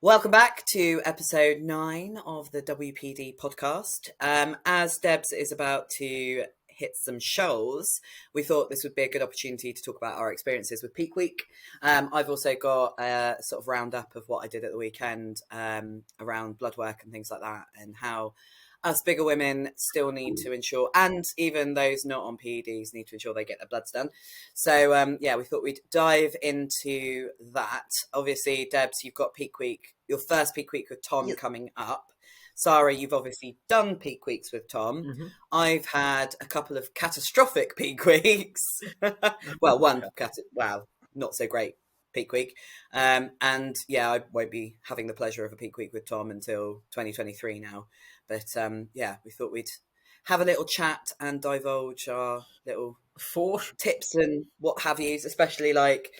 Welcome back to episode 9 of the WPD podcast. As Debs is about to hit some shows, we thought this would be a good opportunity to talk about our experiences with Peak Week. I've also got a sort of roundup of what I did at the weekend around bloodwork and things like that, and how us bigger women still need to ensure, and even those not on PEDs need to ensure they get their bloods done. So, we thought we'd dive into that. Obviously, Debs, you've got Peak Week, your first Peak Week with Tom coming up. Sara, you've obviously done Peak Weeks with Tom. Mm-hmm. I've had a couple of catastrophic Peak Weeks. Well, not so great Peak Week. I won't be having the pleasure of a Peak Week with Tom until 2023 now. But we thought we'd have a little chat and divulge our little tips and what have yous, especially like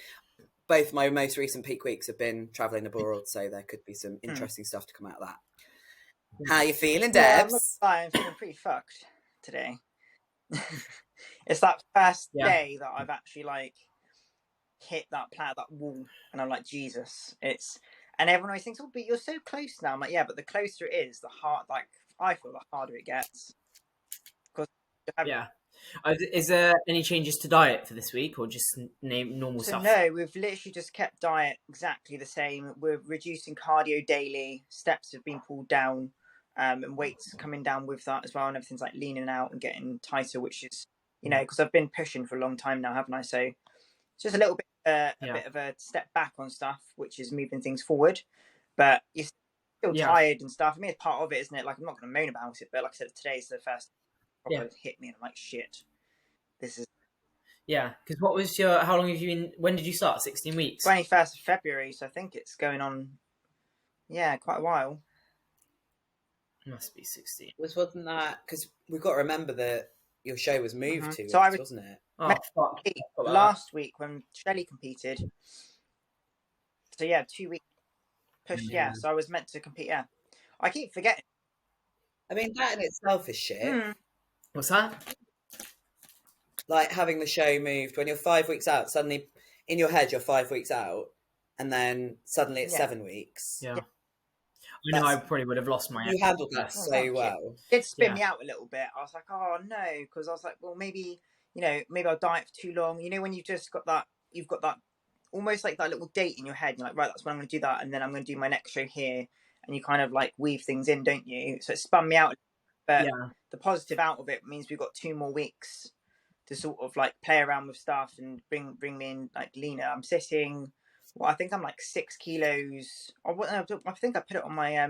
both my most recent Peak Weeks have been travelling abroad, so there could be some interesting stuff to come out of that. How you feeling, Debs? I'm feeling pretty fucked today. It's that first day that I've actually hit that wall, and I'm like, Jesus, and everyone always thinks, oh, but you're so close now. I'm like, yeah, but the closer it is, the I feel the harder it gets. Is there any changes to diet for this week, or just normal stuff? No, we've literally just kept diet exactly the same. We're reducing cardio daily. Steps have been pulled down, and weights coming down with that as well, and everything's like leaning out and getting tighter, which is, because I've been pushing for a long time now, haven't I? So it's just a little bit, bit of a step back on stuff, which is moving things forward. But you're still tired and stuff. I mean, it's part of it, isn't it? Like, I'm not going to moan about it, but like I said, today's the first proper hit me, and I'm like, shit, this is. Yeah, because what was how long have you been, when did you start? 16 weeks? 21st of February, so I think it's going on, quite a while. Must be 16. Wasn't that, because we've got to remember that your show was moved to so weeks, wasn't it? Oh, fuck. Last week when Shelley competed. So 2 weeks push, so I was meant to compete, I keep forgetting. I mean, that in itself is shit. What's that? Like having the show moved when you're 5 weeks out, suddenly in your head you're 5 weeks out, and then suddenly it's 7 weeks. Yeah. I know I probably would have lost my. You handled that so well. It spin me out a little bit. I was like, oh no, because I was like, well, maybe I'll diet for too long. When you've just got that, you've got that almost like that little date in your head. You're like, right, that's when I'm going to do that, and then I'm going to do my next show here, and you kind of like weave things in, don't you? So it spun me out. But the positive out of it means we've got 2 more weeks to sort of like play around with stuff and bring me in like leaner. I'm sitting. Well, I think I'm like 6 kilos. I think I put it on my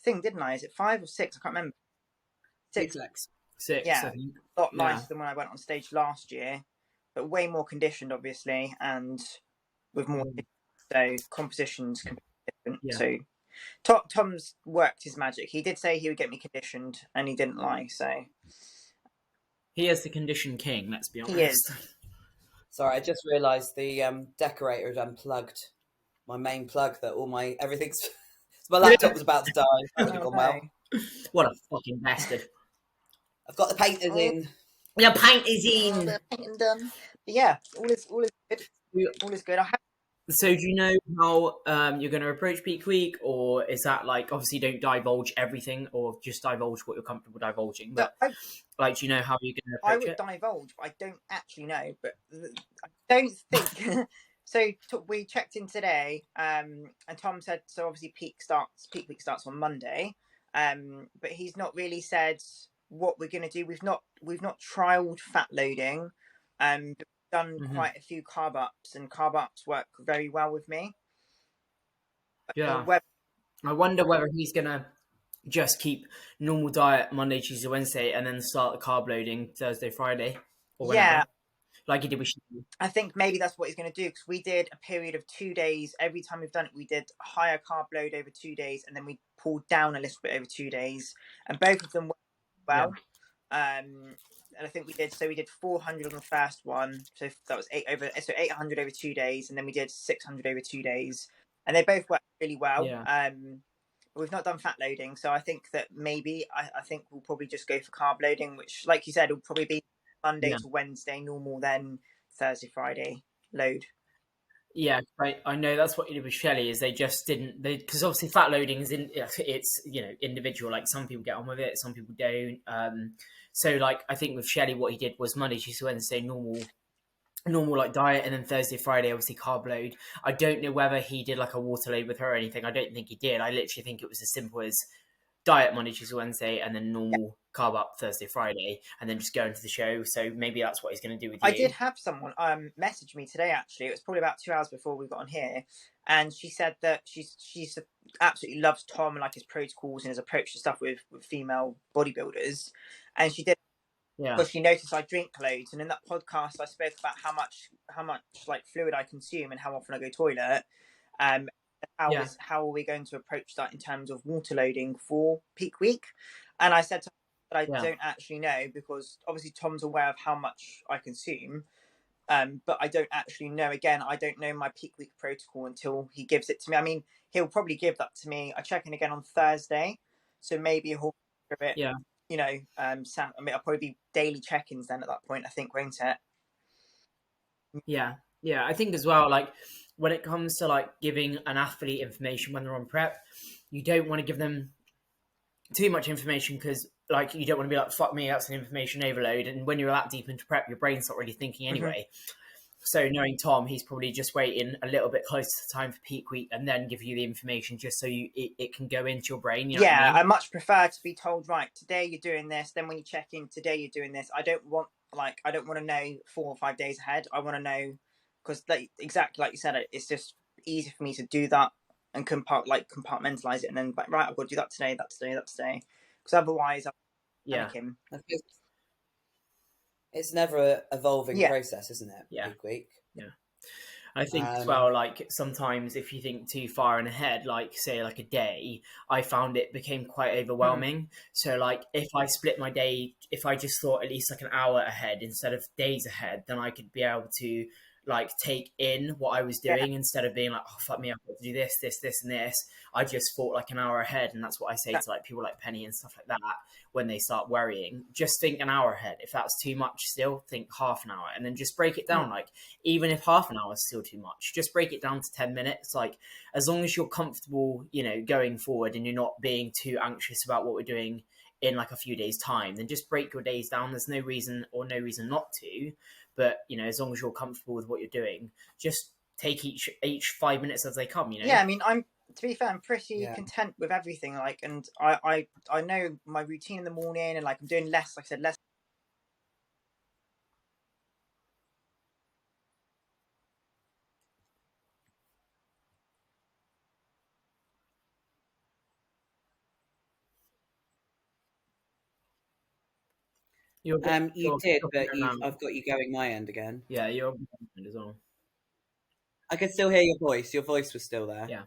thing, didn't I? Is it 5 or 6? I can't remember. 6. 6. Yeah, a lot lighter than when I went on stage last year, but way more conditioned, obviously, and with more. So compositions can be different. Yeah. So Tom's worked his magic. He did say he would get me conditioned, and he didn't lie. So he is the condition king. Let's be honest. He is. Sorry, I just realised the decorator had unplugged my main plug. That all my everything's. My laptop was about to die. That would have gone well. What a fucking bastard! I've got the painters in. The paint is in. The painting done. But yeah, all is good. All is good. So do you know how you're going to approach Peak Week, or is that like, obviously don't divulge everything, or just divulge what you're comfortable divulging? But do you know how you're going to approach it? I would divulge, but I don't actually know. But I don't think so. We checked in today, and Tom said so. Obviously, Peak Week starts on Monday, but he's not really said what we're going to do. We've not trialed fat loading, done quite a few carb ups, and carb ups work very well with me. Yeah. I wonder whether he's gonna just keep normal diet Monday, Tuesday, Wednesday, and then start the carb loading Thursday, Friday, or whenever, like he did with Shelley. I think maybe that's what he's going to do, because we did a period of 2 days. Every time we've done it, we did a higher carb load over 2 days, and then we pulled down a little bit over 2 days, and both of them went well. Yeah. And I think we did 400 on the first one, so that was 800 over 2 days, and then we did 600 over 2 days, and they both worked really well. But we've not done fat loading, so I think that maybe I think we'll probably just go for carb loading, which, like you said, will probably be Monday to Wednesday normal, then Thursday, Friday load. Yeah, I know that's what you did with Shelley is they just didn't because obviously fat loading is it's individual. Like some people get on with it, some people don't. So like I think with Shelley, what he did was Monday, Tuesday, Wednesday normal like diet, and then Thursday, Friday obviously carb load. I don't know whether he did like a water load with her or anything. I don't think he did. I literally think it was as simple as diet Monday, Tuesday, Wednesday, and then normal carb up Thursday, Friday, and then just go into the show. So maybe that's what he's going to do with I you. did have someone message me today. Actually, it was probably about 2 hours before we got on here, and she said that she's absolutely loves Tom and like his protocols and his approach to stuff with female bodybuilders, and she did Yeah, because she noticed I drink loads, and in that podcast I spoke about how much like fluid I consume and how often I go toilet. Um, yeah, how are we going to approach that in terms of water loading for peak week? And I said to her that I yeah, don't actually know because obviously Tom's aware of how much I consume, but I don't actually know. Again, I don't know my peak week protocol until he gives it to me. I mean, he'll probably give that to me. I check in again on Thursday, so maybe he'll give it. yeah. Sam. I mean, I'll probably be daily check-ins then at that point. I think, won't it? Yeah, yeah. I think as well, like when it comes to like giving an athlete information when they're on prep, you don't want to give them too much information because like you don't want to be like, fuck me, that's an information overload. And when you're that deep into prep, your brain's not really thinking Mm-hmm. anyway. So knowing Tom, he's probably just waiting a little bit closer to time for peak week and then give you the information just so it can go into your brain. You know what I Yeah, mean? I much prefer to be told, right, today you're doing this. Then when you check in, today you're doing this. I don't want to know 4 or 5 days ahead. I want to know because, like, exactly like you said, it's just easy for me to do that and compartmentalize it, and then right, I've got to do that today, that today, that today. Because otherwise, I'm Yeah, panicking. It's never a evolving Yeah, process, isn't it? yeah, Peak week. yeah. I think as Um, well, like sometimes if you think too far in ahead, like say like a day, I found it became quite mm, overwhelming. So like if I split my day, if I just thought at least like an hour ahead instead of days ahead, then I could be able to like take in what I was yeah, doing instead of being like, oh fuck me, I've got to do this, this, this, and this. I just thought like an hour ahead, and that's what I say that, to like people like Penny and stuff like that when they start worrying. Just think an hour ahead. If that's too much, still think half an hour, and then just break it mm, down. Like even if half an hour is still too much, just break it down to 10 minutes. Like as long as you're comfortable, going forward, and you're not being too anxious about what we're doing in like a few days time, then just break your days down. There's no reason not to, but as long as you're comfortable with what you're doing, just take each 5 minutes as they come. yeah. I mean, to be fair, I'm pretty yeah. content with everything. Like, and I know my routine in the morning, and like I'm doing less. Like I said, less. You're good. You You're, did, you're but good now. I've got you going my end again. Yeah, you're good as well. I can still hear your voice. Your voice was still there. Yeah,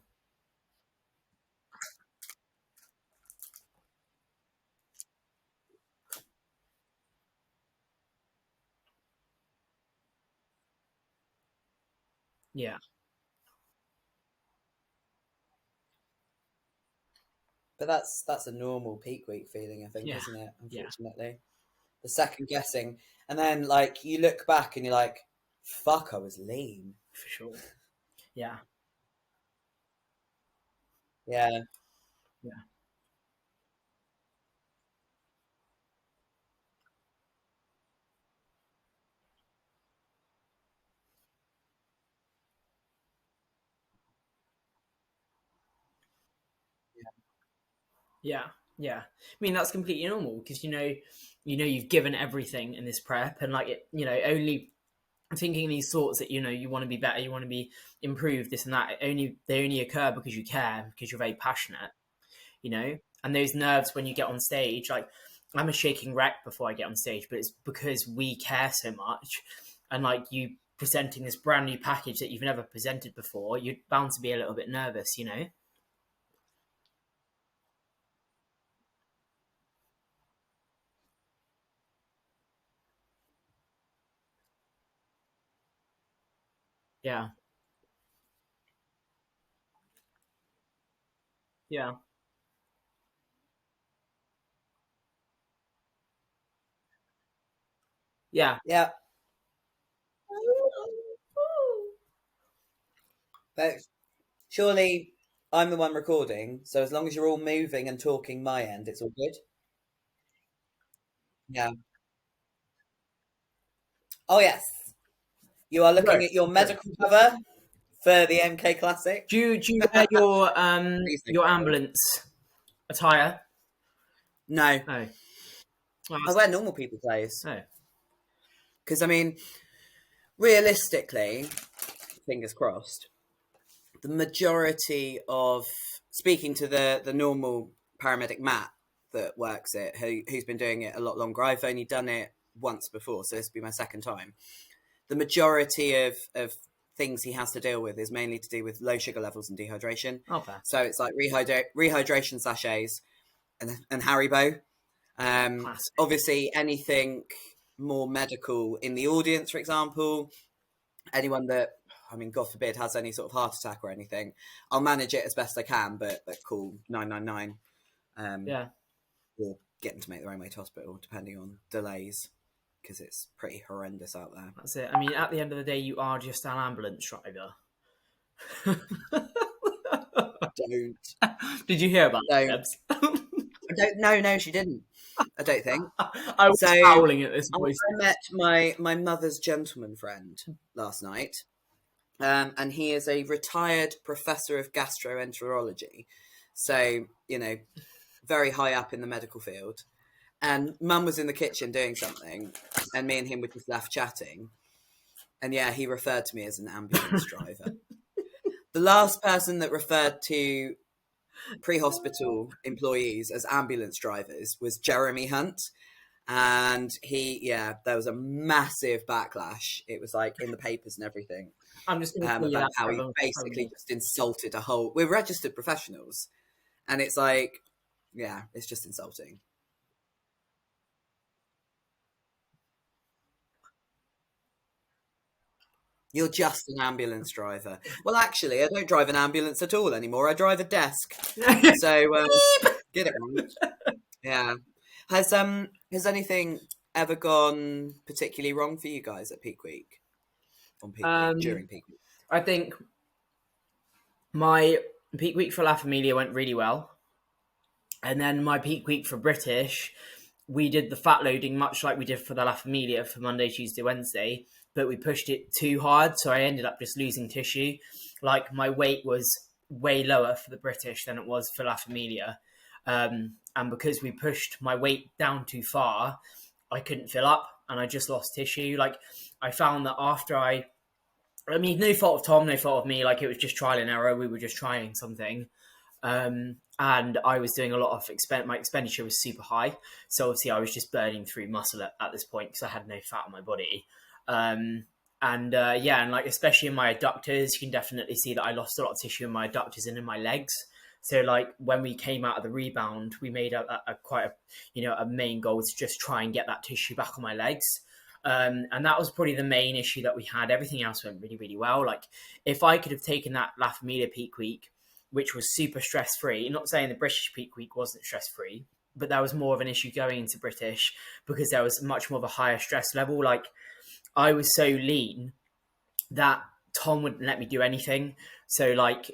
yeah, But that's a normal peak week feeling, I think, yeah, isn't it? yeah, Unfortunately, the second guessing, and then like you look back and you're like, "Fuck, I was lean." for sure. Yeah, Yeah, yeah, yeah, yeah. I mean that's completely normal because you've given everything in this prep, and like only thinking these thoughts that you want to be better, you want to be improved, this and that. They only occur because you care, because you're very passionate, you know. And those nerves when you get on stage, like I'm a shaking wreck before I get on stage, but it's because we care so much, and like you presenting this brand new package that you've never presented before, you're bound to be a little bit nervous. Yeah, yeah, yeah, yeah. But surely I'm the one recording, so as long as you're all moving and talking my end, it's all good. Yeah. Oh yes. You are looking Good, at your good. medical cover for the MK Classic. Do you wear your Freezing. your ambulance attire? No, Oh, well, I wear normal people clothes oh, because I mean, realistically, fingers crossed, the majority of speaking to the normal paramedic Matt that works it, who's been doing it a lot longer. I've only done it once before, so this will be my second time. The majority of things he has to deal with is mainly to do with low sugar levels and dehydration. okay. So it's like rehydration sachets and Haribo. Classic. Obviously, anything more medical in the audience, for example, anyone that, I mean, God forbid, has any sort of heart attack or anything, I'll manage it as best I can, but call 999 Yeah. or get them to make their own way to hospital, depending on delays, because it's pretty horrendous out there. That's it. I mean, at the end of the day, you are just an ambulance driver. Don't. Did you hear about Don't. Debs? I don't. No, she didn't. I don't think. I was So howling at this voice. I met my mother's gentleman friend last night, and he is a retired professor of gastroenterology. So, very high up in the medical field. And Mum was in the kitchen doing something, and me and him were just left chatting. And yeah, he referred to me as an ambulance driver. The last person that referred to pre-hospital employees as ambulance drivers was Jeremy Hunt. And there was a massive backlash. It was like in the papers and everything. I'm just going to tell you about that how he basically just insulted we're registered professionals. And it's like, yeah, it's just insulting. You're just an ambulance driver. Well, actually, I don't drive an ambulance at all anymore. I drive a desk. So get it right. Yeah. Has anything ever gone particularly wrong for you guys at peak week? On peak week, during peak week? I think my peak week for La Familia went really well. And then my peak week for British, we did the fat loading much like we did for the La Familia for Monday, Tuesday, Wednesday, but we pushed it too hard. So I ended up just losing tissue. Like my weight was way lower for the British than it was for La Familia. And because we pushed my weight down too far, I couldn't fill up and I just lost tissue. Like I found that after I mean, no fault of Tom, no fault of me. Like it was just trial and error. We were just trying something. And I was doing a lot of my expenditure was super high. So obviously I was just burning through muscle at this point because I had no fat on my body. And like especially in my adductors, you can definitely see that I lost a lot of tissue in my adductors and in my legs. So like when we came out of the rebound, we made a main goal to just try and get that tissue back on my legs. And that was probably the main issue that we had. Everything else went really, really well. Like if I could have taken that La Familia peak week, which was super stress-free, not saying the British peak week wasn't stress-free, but that was more of an issue going into British because there was much more of a higher stress level. Like I was so lean that Tom wouldn't let me do anything. So like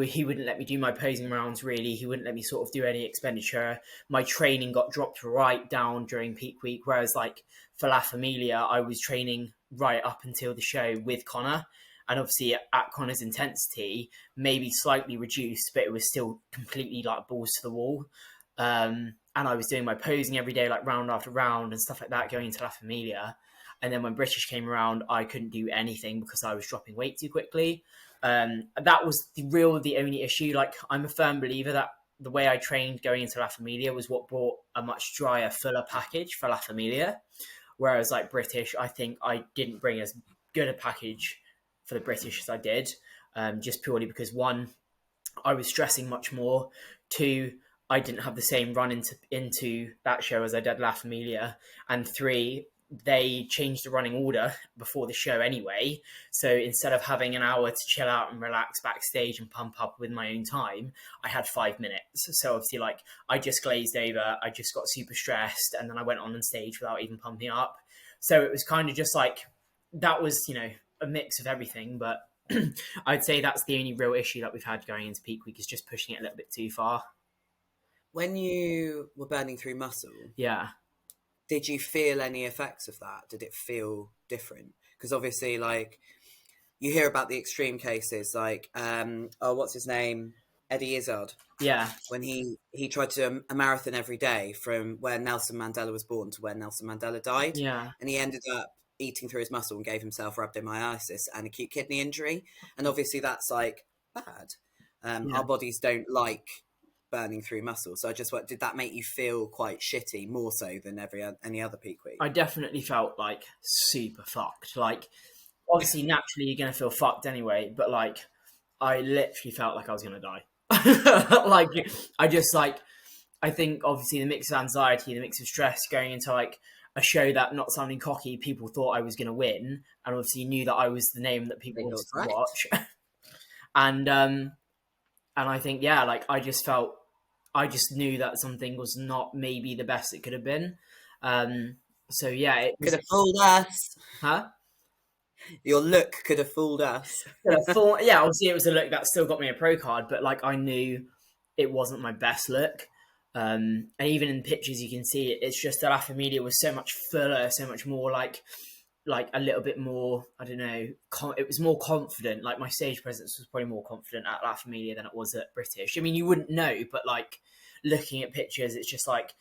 he wouldn't let me do my posing rounds really. He wouldn't let me sort of do any expenditure. My training got dropped right down during peak week. Whereas like for La Familia, I was training right up until the show with Connor. And obviously at Connor's intensity, maybe slightly reduced, but it was still completely like balls to the wall. And I was doing my posing every day, like round after round and stuff like that, going into La Familia. And then when British came around, I couldn't do anything because I was dropping weight too quickly. That was the only issue. Like I'm a firm believer that the way I trained going into La Familia was what brought a much drier, fuller package for La Familia. Whereas like British, I think I didn't bring as good a package for the British as I did, just purely because one, I was stressing much more. Two, I didn't have the same run into that show as I did La Familia. And three, they changed the running order before the show anyway. So instead of having an hour to chill out and relax backstage and pump up with my own time, I had 5 minutes. So obviously like I just glazed over, I just got super stressed and then I went on stage without even pumping up. So it was kind of just like, that was, a mix of everything. But I'd say that's the only real issue that we've had going into peak week, is just pushing it a little bit too far. When you were burning through muscle, yeah, did you feel any effects of that? Did it feel different? Because obviously, like, you hear about the extreme cases, like, what's his name? Eddie Izzard. Yeah. When he tried to do a marathon every day from where Nelson Mandela was born to where Nelson Mandela died. Yeah. And he ended up eating through his muscle and gave himself rhabdomyolysis and acute kidney injury. And obviously that's like bad. Our bodies don't like burning through muscle. So I just wondered, did that make you feel quite shitty, more so than any other peak week? I definitely felt like super fucked. Like, obviously, naturally, you're going to feel fucked anyway, but like, I literally felt like I was going to die. Like, I just like, I think obviously the mix of anxiety, the mix of stress going into like a show that, not sounding cocky, people thought I was going to win, and obviously knew that I was the name that people wanted to watch. And I think, yeah, like I just knew that something was not maybe the best it could have been. So yeah, it could have fooled us. Huh? Your look could have fooled us. Yeah, obviously it was a look that still got me a pro card, but like I knew it wasn't my best look. And even in pictures you can see it, it's just that La Familia was so much fuller, so much more like a little bit more, I don't know, it was more confident. Like my stage presence was probably more confident at La Familia than it was at British. I mean, you wouldn't know, but like looking at pictures, it's just like,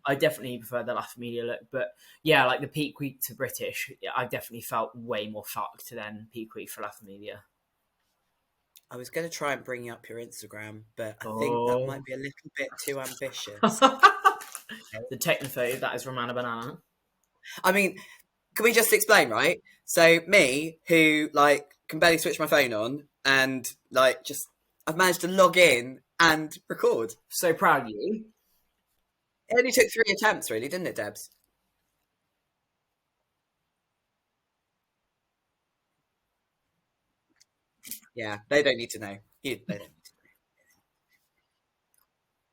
I definitely prefer the La Familia look. But yeah, like the peak week to British, I definitely felt way more fucked than peak week for La Familia. I was going to try and bring up your Instagram, but I think that might be a little bit too ambitious. The technophobe, that is Romana Banana. I mean, can we just explain, right? So me, who like can barely switch my phone on, and like I've managed to log in and record. So proud of you. It only took 3 attempts, really, didn't it, Debs? Yeah, they don't need to know. They don't need to know.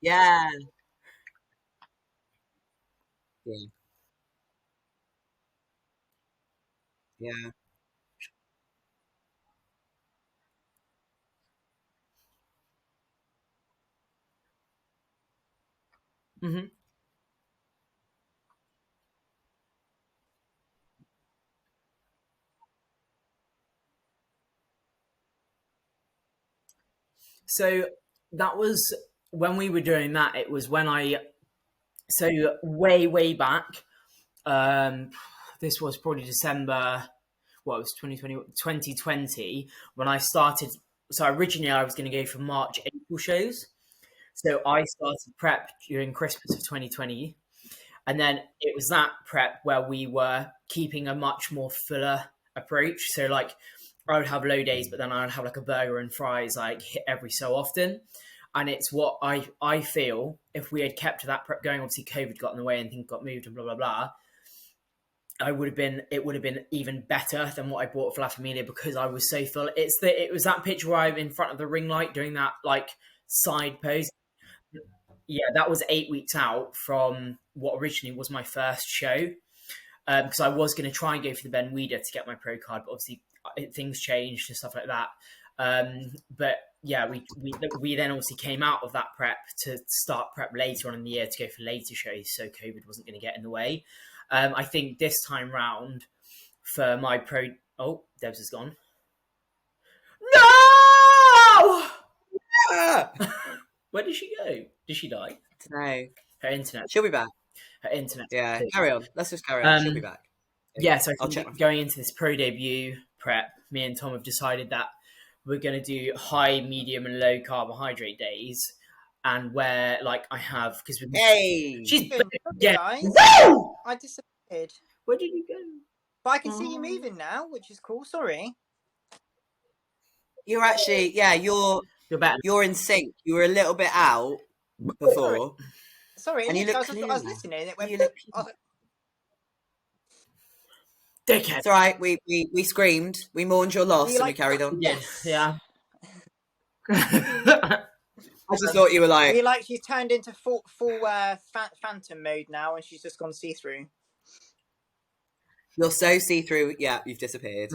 Yeah. Yeah. Yeah. Mm-hmm. So that was when we were doing that. It was when so way back. This was probably December. What, it was 2020 when I started. So originally I was going to go for March, April shows. So I started prep during Christmas of 2020. And then it was that prep where we were keeping a much more fuller approach. So like I would have low days, but then I would have like a burger and fries like every so often. And it's what I feel, if we had kept that prep going, obviously COVID got in the way and things got moved and blah, blah, blah. It would have been even better than what I bought for La Familia, because I was so full. It was that picture where I'm in front of the ring light doing that like side pose. Yeah, that was 8 weeks out from what originally was my first show, because I was going to try and go for the Ben Weeder to get my pro card, but obviously things changed and stuff like that. But yeah, we then obviously came out of that prep to start prep later on in the year to go for later shows, so COVID wasn't going to get in the way. I think this time round for my pro... Oh, Debs is gone. No! Where did she go? Did she die? No. Her internet. She'll be back. Her internet. Yeah, carry on. Let's just carry on. She'll be back. Yeah, so I think going into this pro debut prep, me and Tom have decided that we're going to do high, medium, and low carbohydrate days. And where, like, I have... because she's... Yeah. I disappeared. Where did you go? But I can see you moving now, which is cool. Sorry. You're actually... Yeah, you're better. You're in sync. You were a little bit out before. Sorry. And you look I was listening. And it went... Dickhead. It's all right. We screamed. We mourned your loss, and we carried on. Yes. Yeah. I just thought you were like... she's turned into full phantom mode now, and she's just gone see-through. You're so see-through. Yeah, you've disappeared.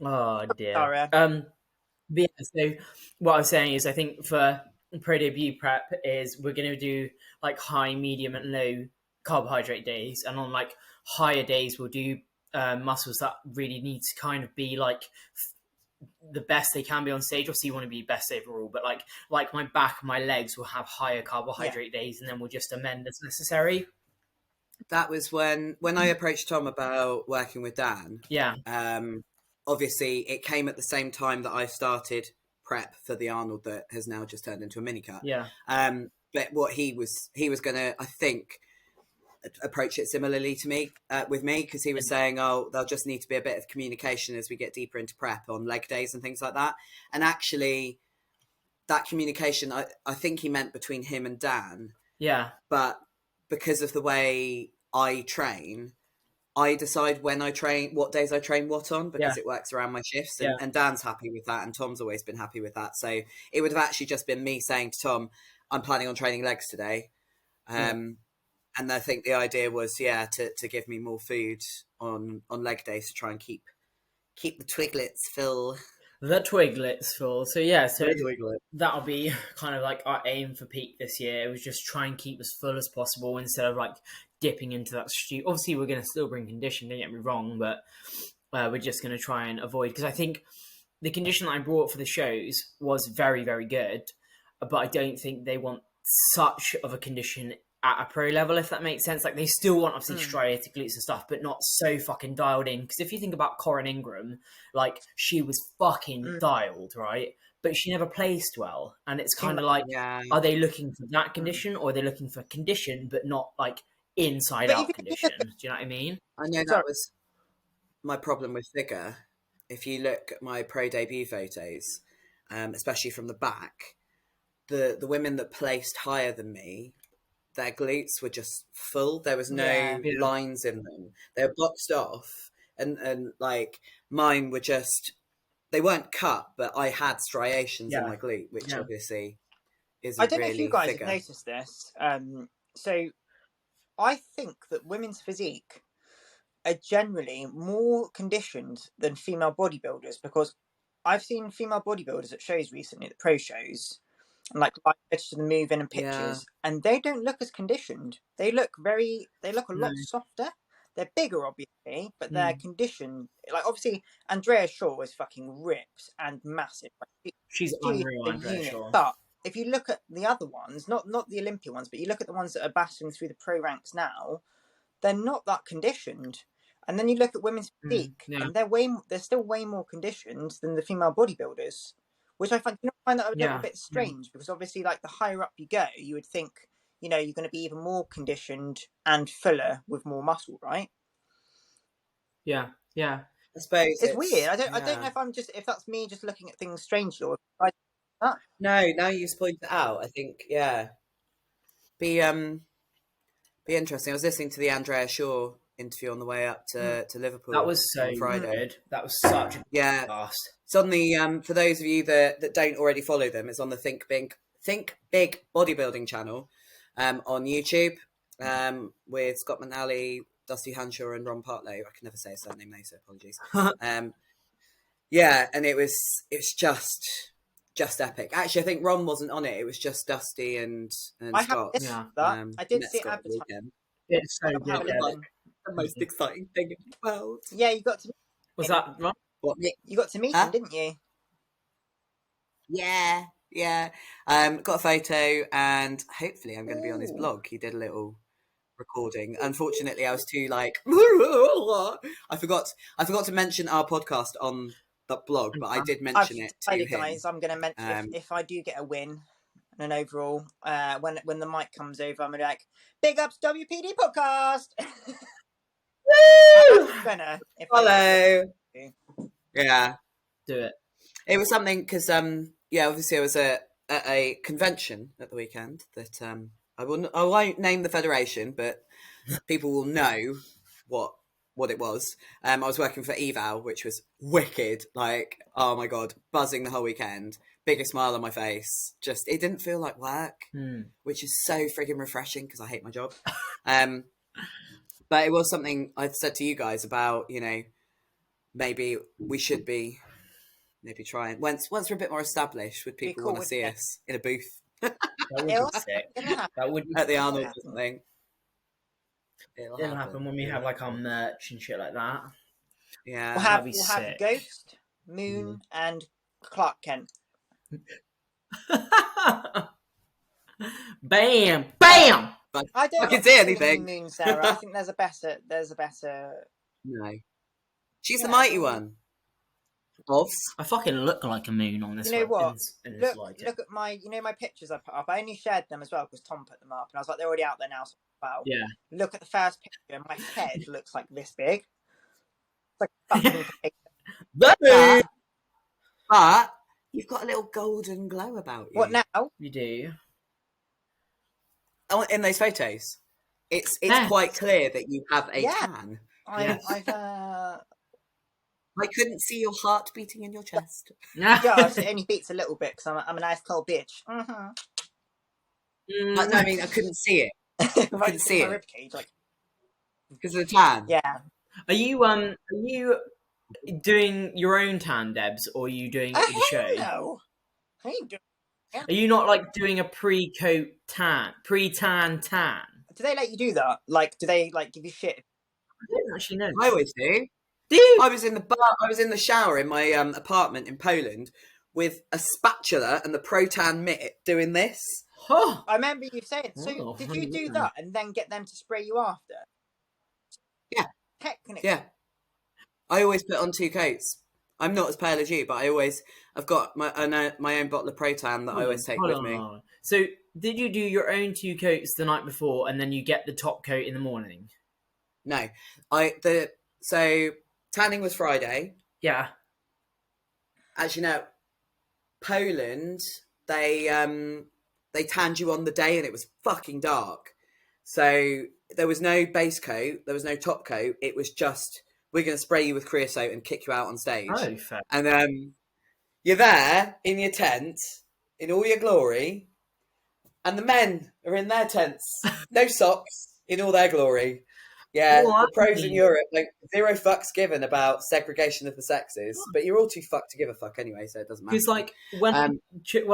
Oh dear. Sara. But yeah, so what I was saying is, I think for pro debut prep is we're going to do like high, medium, and low carbohydrate days, and on like higher days we'll do muscles that really need to kind of be like the best they can be on stage. Obviously, you want to be best overall, but like my back, my legs will have higher carbohydrate days, and then we'll just amend as necessary. That was when I approached Tom about working with Dan. Yeah. Obviously, it came at the same time that I started prep for the Arnold that has now just turned into a mini cut. Yeah. But what he was going to, I think, approach it similarly to me with me, because he was saying, oh, there'll just need to be a bit of communication as we get deeper into prep on leg days and things like that. And actually, that communication, I think he meant between him and Dan. Yeah. But because of the way I train, I decide when I train, what days I train what on, because it works around my shifts. And Dan's happy with that, and Tom's always been happy with that. So it would have actually just been me saying to Tom, I'm planning on training legs today. And I think the idea was, to give me more food on leg days to try and keep the twiglets full. The twiglets full. So that'll be kind of like our aim for peak this year. It was just try and keep as full as possible instead of like dipping into that stew. Obviously, we're going to still bring condition, don't get me wrong, but we're just going to try and avoid, because I think the condition that I brought for the shows was very, very good, but I don't think they want such of a condition at a pro level, if that makes sense. Like, they still want obviously striated glutes and stuff, but not so fucking dialed in. Because if you think about Corin Ingram, like, she was fucking dialed, right? But she never placed well. And it's kind of like, are they looking for that condition, or are they looking for condition but not like inside out condition? Do you know what I mean? I know that was my problem with figure. If you look at my pro debut photos, especially from the back, the women that placed higher than me, their glutes were just full. There was no lines in them. They were boxed off, and like mine were just, they weren't cut, but I had striations in my glute, which obviously isn't really. I don't know if you guys have noticed this. So I think that women's physique are generally more conditioned than female bodybuilders, because I've seen female bodybuilders at shows recently, at pro shows, and like to the move in and pictures, and they don't look as conditioned. They look a lot softer. They're bigger, obviously, but they're conditioned. Like, obviously, Andrea Shaw is fucking ripped and massive. She's unreal, Andrea Shaw. But if you look at the other ones, not the Olympia ones, but you look at the ones that are battling through the pro ranks now, they're not that conditioned. And then you look at women's physique, and they're still way more conditioned than the female bodybuilders, which I find that a little bit strange, because obviously, like, the higher up you go, you would think, you're going to be even more conditioned and fuller with more muscle, right? I suppose it's weird. I don't know if that's me just looking at things strangely, or no. Now you point it out, I think be interesting. I was listening to the Andrea Shaw interview on the way up to Liverpool. That was so on Friday. good. That was such a podcast. It's on the for those of you that don't already follow them, it's on the Think Big Bodybuilding channel on YouTube, with Scott McNally, Dusty Hanshaw, and Ron Partlow. I can never say his surname though, so apologies. And it was just epic. Actually, I think Ron wasn't on it. It was just Dusty and Scott. I did see it advertised. It's so good. The most exciting thing in the world. Yeah, you got to. Was that Ron? What? You got to meet him, didn't you? Yeah. Got a photo, and hopefully I'm going to be on his blog. He did a little recording. Unfortunately, I was too like I forgot to mention our podcast on the blog, but I did mention it to him. Guys, I'm going to mention if I do get a win and an overall, when the mic comes over, I'm going to be like, big ups WPD podcast. Hello. Yeah, do it. It was something because obviously I was at a convention at the weekend that I won't name the federation, but people will know what it was. I was working for Eval, which was wicked. Like, oh my god, buzzing the whole weekend. Biggest smile on my face. Just, it didn't feel like work, which is so friggin' refreshing because I hate my job. But it was something I'd said to you guys about, maybe we should be trying once we're a bit more established. Would people want to see us in a booth? That would be sick. That would be at the Arnold or something. It'll happen when we have like our merch and shit like that. Yeah, we'll have Ghost, Moon, and Clark Kent. Bam! I can see anything. Moon, Sarah. I think there's a better. No, she's the mighty one. I fucking look like a moon on this. You know what? Look at my, my pictures I put up. I only shared them as well because Tom put them up, and I was like, they're already out there now. So yeah. Look at the first picture, and my head looks like this big. It's like fucking but you've got a little golden glow about you. What now? You do. Oh, in those photos, it's quite clear that you have a tan. I couldn't see your heart beating in your chest. Gosh, it only beats a little bit because I'm a nice cold bitch. I mean, I couldn't see it. I couldn't see it. Ribcage, because of the tan. Yeah. Are you doing your own tan, Debs, or are you doing it for the show? No. I ain't doing. Are you not like doing a pre-tan tan? Do they let you do that? Like, do they like give you shit? I don't actually know. I always do. Do you? I was in the shower in my apartment in Poland with a spatula and the Pro-Tan mitt doing this. Oh. I remember you saying. So, did you do that and then get them to spray you after? Yeah. Technically. Yeah. I always put on 2 coats. I'm not as pale as you, but I've got my own bottle of Pro-Tan that I always take with me. So, did you do your own 2 coats the night before, and then you get the top coat in the morning? No, so tanning was Friday. Yeah. Actually, no. Poland, they tanned you on the day, and it was fucking dark. So there was no base coat, there was no top coat. It was just, we're going to spray you with creosote and kick you out on stage. Oh, fair. And you're there in your tent in all your glory, and the men are in their tents, no socks, in all their glory. Yeah, the pros in Europe, like 0 fucks given about segregation of the sexes, but you're all too fucked to give a fuck anyway, so it doesn't matter. Because like when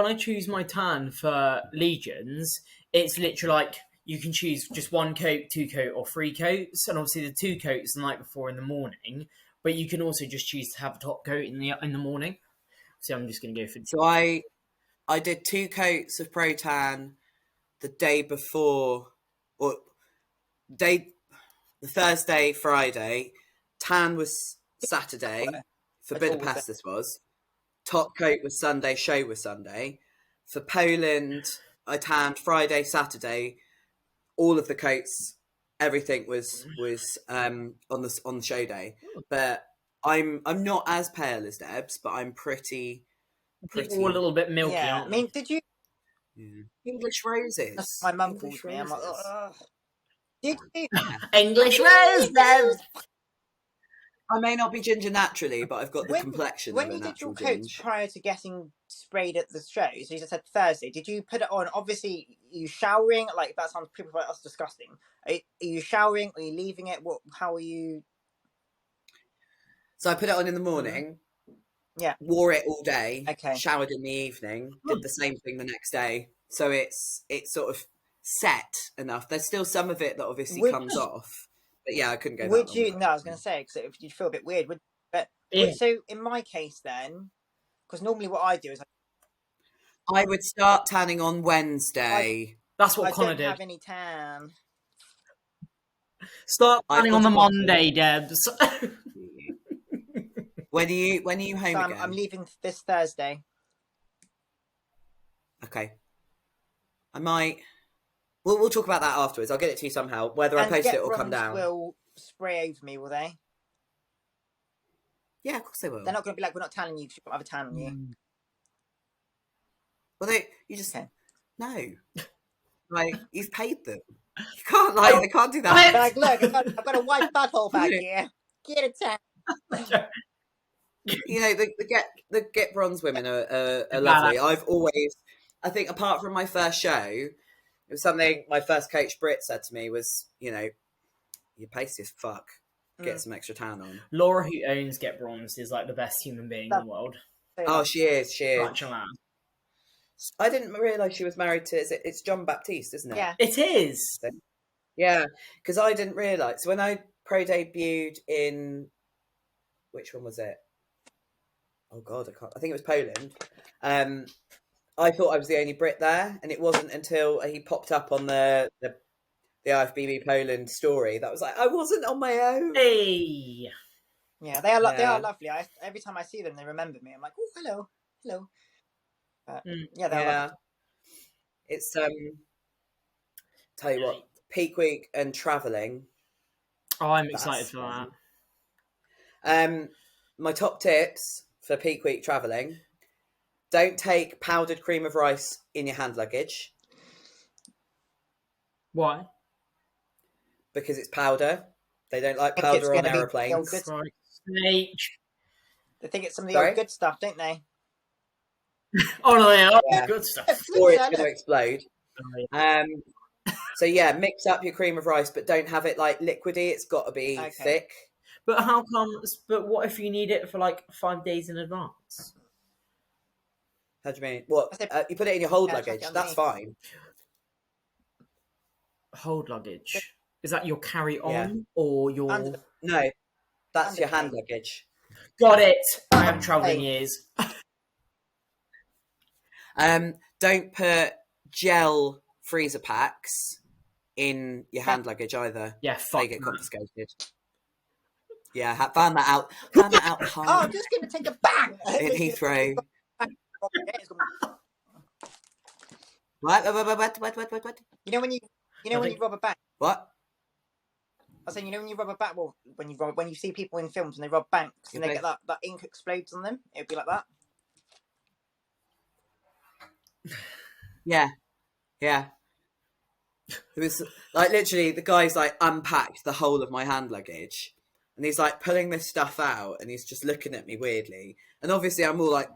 I choose my tan for Legions, it's literally like you can choose just 1 coat, 2 coat, or 3 coats, and obviously the 2 coats the night before in the morning. But you can also just choose to have a top coat in the morning. So I'm just going to go for. So I did 2 coats of Pro-Tan the day before, or the Thursday, Friday. Tan was Saturday. For Budapest, this was. Top coat was Sunday, show was Sunday. For Poland, I tanned Friday, Saturday. All of the coats, everything was on the show day. But I'm not as pale as Debs, but I'm pretty all a little bit milky. Yeah. I mean, did you? Yeah. English roses. That's my mum called me. I'm like, ugh. Did you? English roses. I may not be ginger naturally, but I've got the complexion of a natural ginger. When you did your coats prior to getting sprayed at the show, so you just said Thursday, did you put it on? Obviously, are you showering? Like, that sounds people like us disgusting. Are you showering? Are you leaving it? How are you? So I put it on in the morning. Yeah. Wore it all day. Okay. Showered in the evening. Did the same thing the next day. So it's sort of set enough. There's still some of it that obviously comes off. But yeah, I couldn't go. Would you? No, I was going to say because you'd feel a bit weird. So in my case, then, because normally what I do is I would start tanning on Wednesday. That's what Connor did. I don't have any tan. Start tanning on the Monday, Debs. When are you home again? I'm leaving this Thursday. Okay. I might. We'll talk about that afterwards. I'll get it to you somehow. Whether I post it or come down. Will spray over me, will they? Yeah, of course they will. They're not going to be like, we're not tanning you because you've got to have a tan on you. Well, you just no. Like, you've paid them. You can't they can't do that. Like, look, I've got a white butthole back here. Get a tan. You know, the get bronze women are lovely. I've always, I think, apart from my first show, it was something my first coach Britt said to me was, you know, your pace is fuck. get some extra tan on. Laura, who owns Get Bronzed, is like the best human being in the world. Oh, she is. Such a man. I didn't realise she was married to. It's John Baptiste, isn't it? Yeah, it is. Yeah, because I didn't realise when I pro debuted in which one was it? Oh God, I think it was Poland. I thought I was the only Brit there, and it wasn't until he popped up on the IFBB Poland story that was like, I wasn't on my own. Hey. Yeah, they are lovely. Every time I see them, they remember me. I'm like, oh, hello. Yeah, they're lovely. It's tell you what, peak week and travelling. Oh, I'm excited for that. My top tips for peak week travelling: don't take powdered cream of rice in your hand luggage. Why? Because it's powder. They don't like powder on aeroplanes. Snake. They think it's some of the old good stuff, don't they? Oh no, they are good stuff. Or it's going to explode. So yeah, mix up your cream of rice, but don't have it like liquidy. It's got to be thick. But how comes? But what if you need it for like 5 days in advance? How do you mean? What? You put it in your hold luggage. That's fine. Hold luggage. Is that your carry-on or your? No, that's your hand luggage. Got it. I haven't travelled in years. Don't put gel freezer packs in your hand luggage either. Yeah, they get confiscated. Yeah, found that out. Hard. Oh, I'm just going to take a bang in Heathrow. What? You know when you rob a bank. What? I was saying, when you rob a bank, well, when you see people in films and they rob banks and they get that ink explodes on them, it'd be like that. Yeah. It was like literally the guy's like unpacked the whole of my hand luggage, and he's like pulling this stuff out, and he's just looking at me weirdly. And obviously, I'm all like,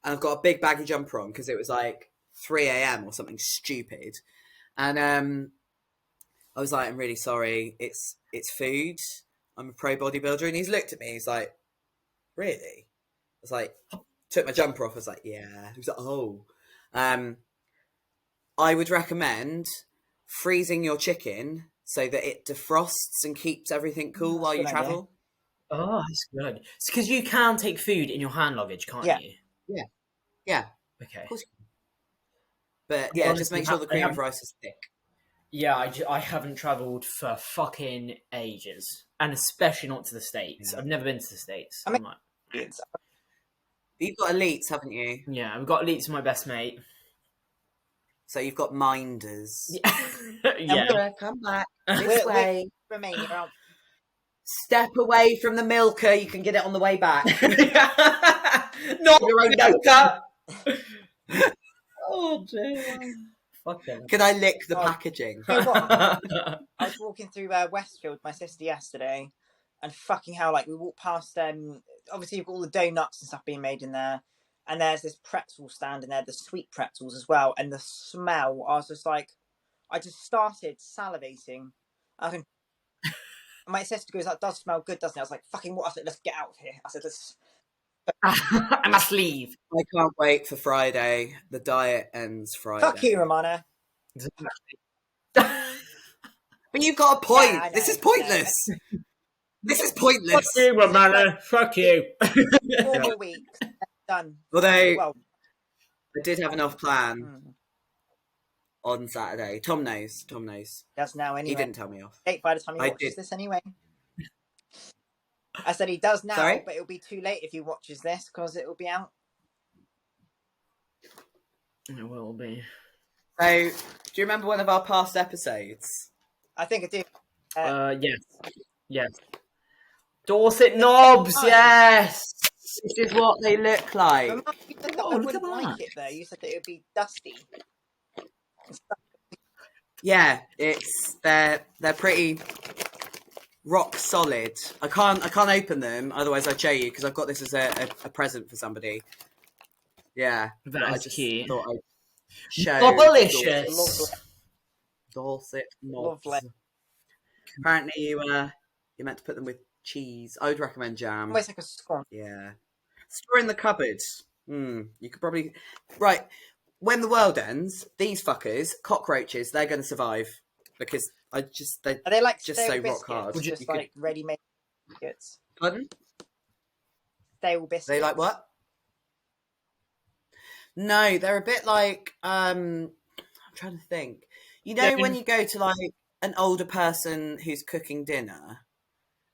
and I've got a big baggy jumper on because it was like 3 a.m. or something stupid, and I was like, I'm really sorry. It's food. I'm a pro bodybuilder, and he's looked at me. He's like, really? I was like, took my jumper off. I was like, yeah. He was like, oh. I would recommend freezing your chicken so that it defrosts and keeps everything cool while you travel. Oh, that's good. It's because you can take food in your hand luggage, can't you? Yeah. Okay. Of course you can. But yeah, honestly, just make sure the cream of rice is thick. Yeah, I haven't travelled for fucking ages, and especially not to the States. I've never been to the States. You've got elites, haven't you? Yeah, we've got elites with my best mate. So you've got minders. Yeah. Come back this way. Romania. Step away from the milker. You can get it on the way back. Not your own milker. Oh dear. Fuck them. Can I lick the packaging? You know what? I was walking through Westfield with my sister yesterday, and fucking hell, like we walked past. Obviously, you've got all the donuts and stuff being made in there. And there's this pretzel stand in there, the sweet pretzels as well. And the smell, I was just like, I just started salivating. My sister goes, that does smell good, doesn't it? I was like, fucking what? I said, let's get out of here. I said, I must leave. I can't wait for Friday. The diet ends Friday. Fuck you, Romana. But you've got a point. Yeah, this is pointless. This is pointless. Fuck you, Romana. Fuck you. 4 more weeks. Done. Although I did have enough plan on Saturday. Tom knows. Does now anyway. He didn't tell me off. By the time he watches this anyway. I said he does now, but it'll be too late if he watches this because it will be out. It will be. So, do you remember one of our past episodes? I think I do. Yes. Dorset knobs, yes! This is what they look like. You said that I wouldn't like it though. You said that it would be dusty. Yeah, they're pretty rock solid. I can't open them, otherwise I'd show you because I've got this as a present for somebody. Yeah, that's cute. Thought I'd show. Delicious. Dorset knobs. Lovely. Apparently You're meant to put them with cheese. I would recommend jam. Almost like a scone. Yeah. Store in the cupboard. You could probably... Right. When the world ends, these fuckers, cockroaches, they're going to survive. Because they're Are they like just stale so biscuits? rock hard. Just like ready-made biscuits? Pardon? Stale biscuits. They like what? No, they're a bit like... I'm trying to think. You know when you go to like an older person who's cooking dinner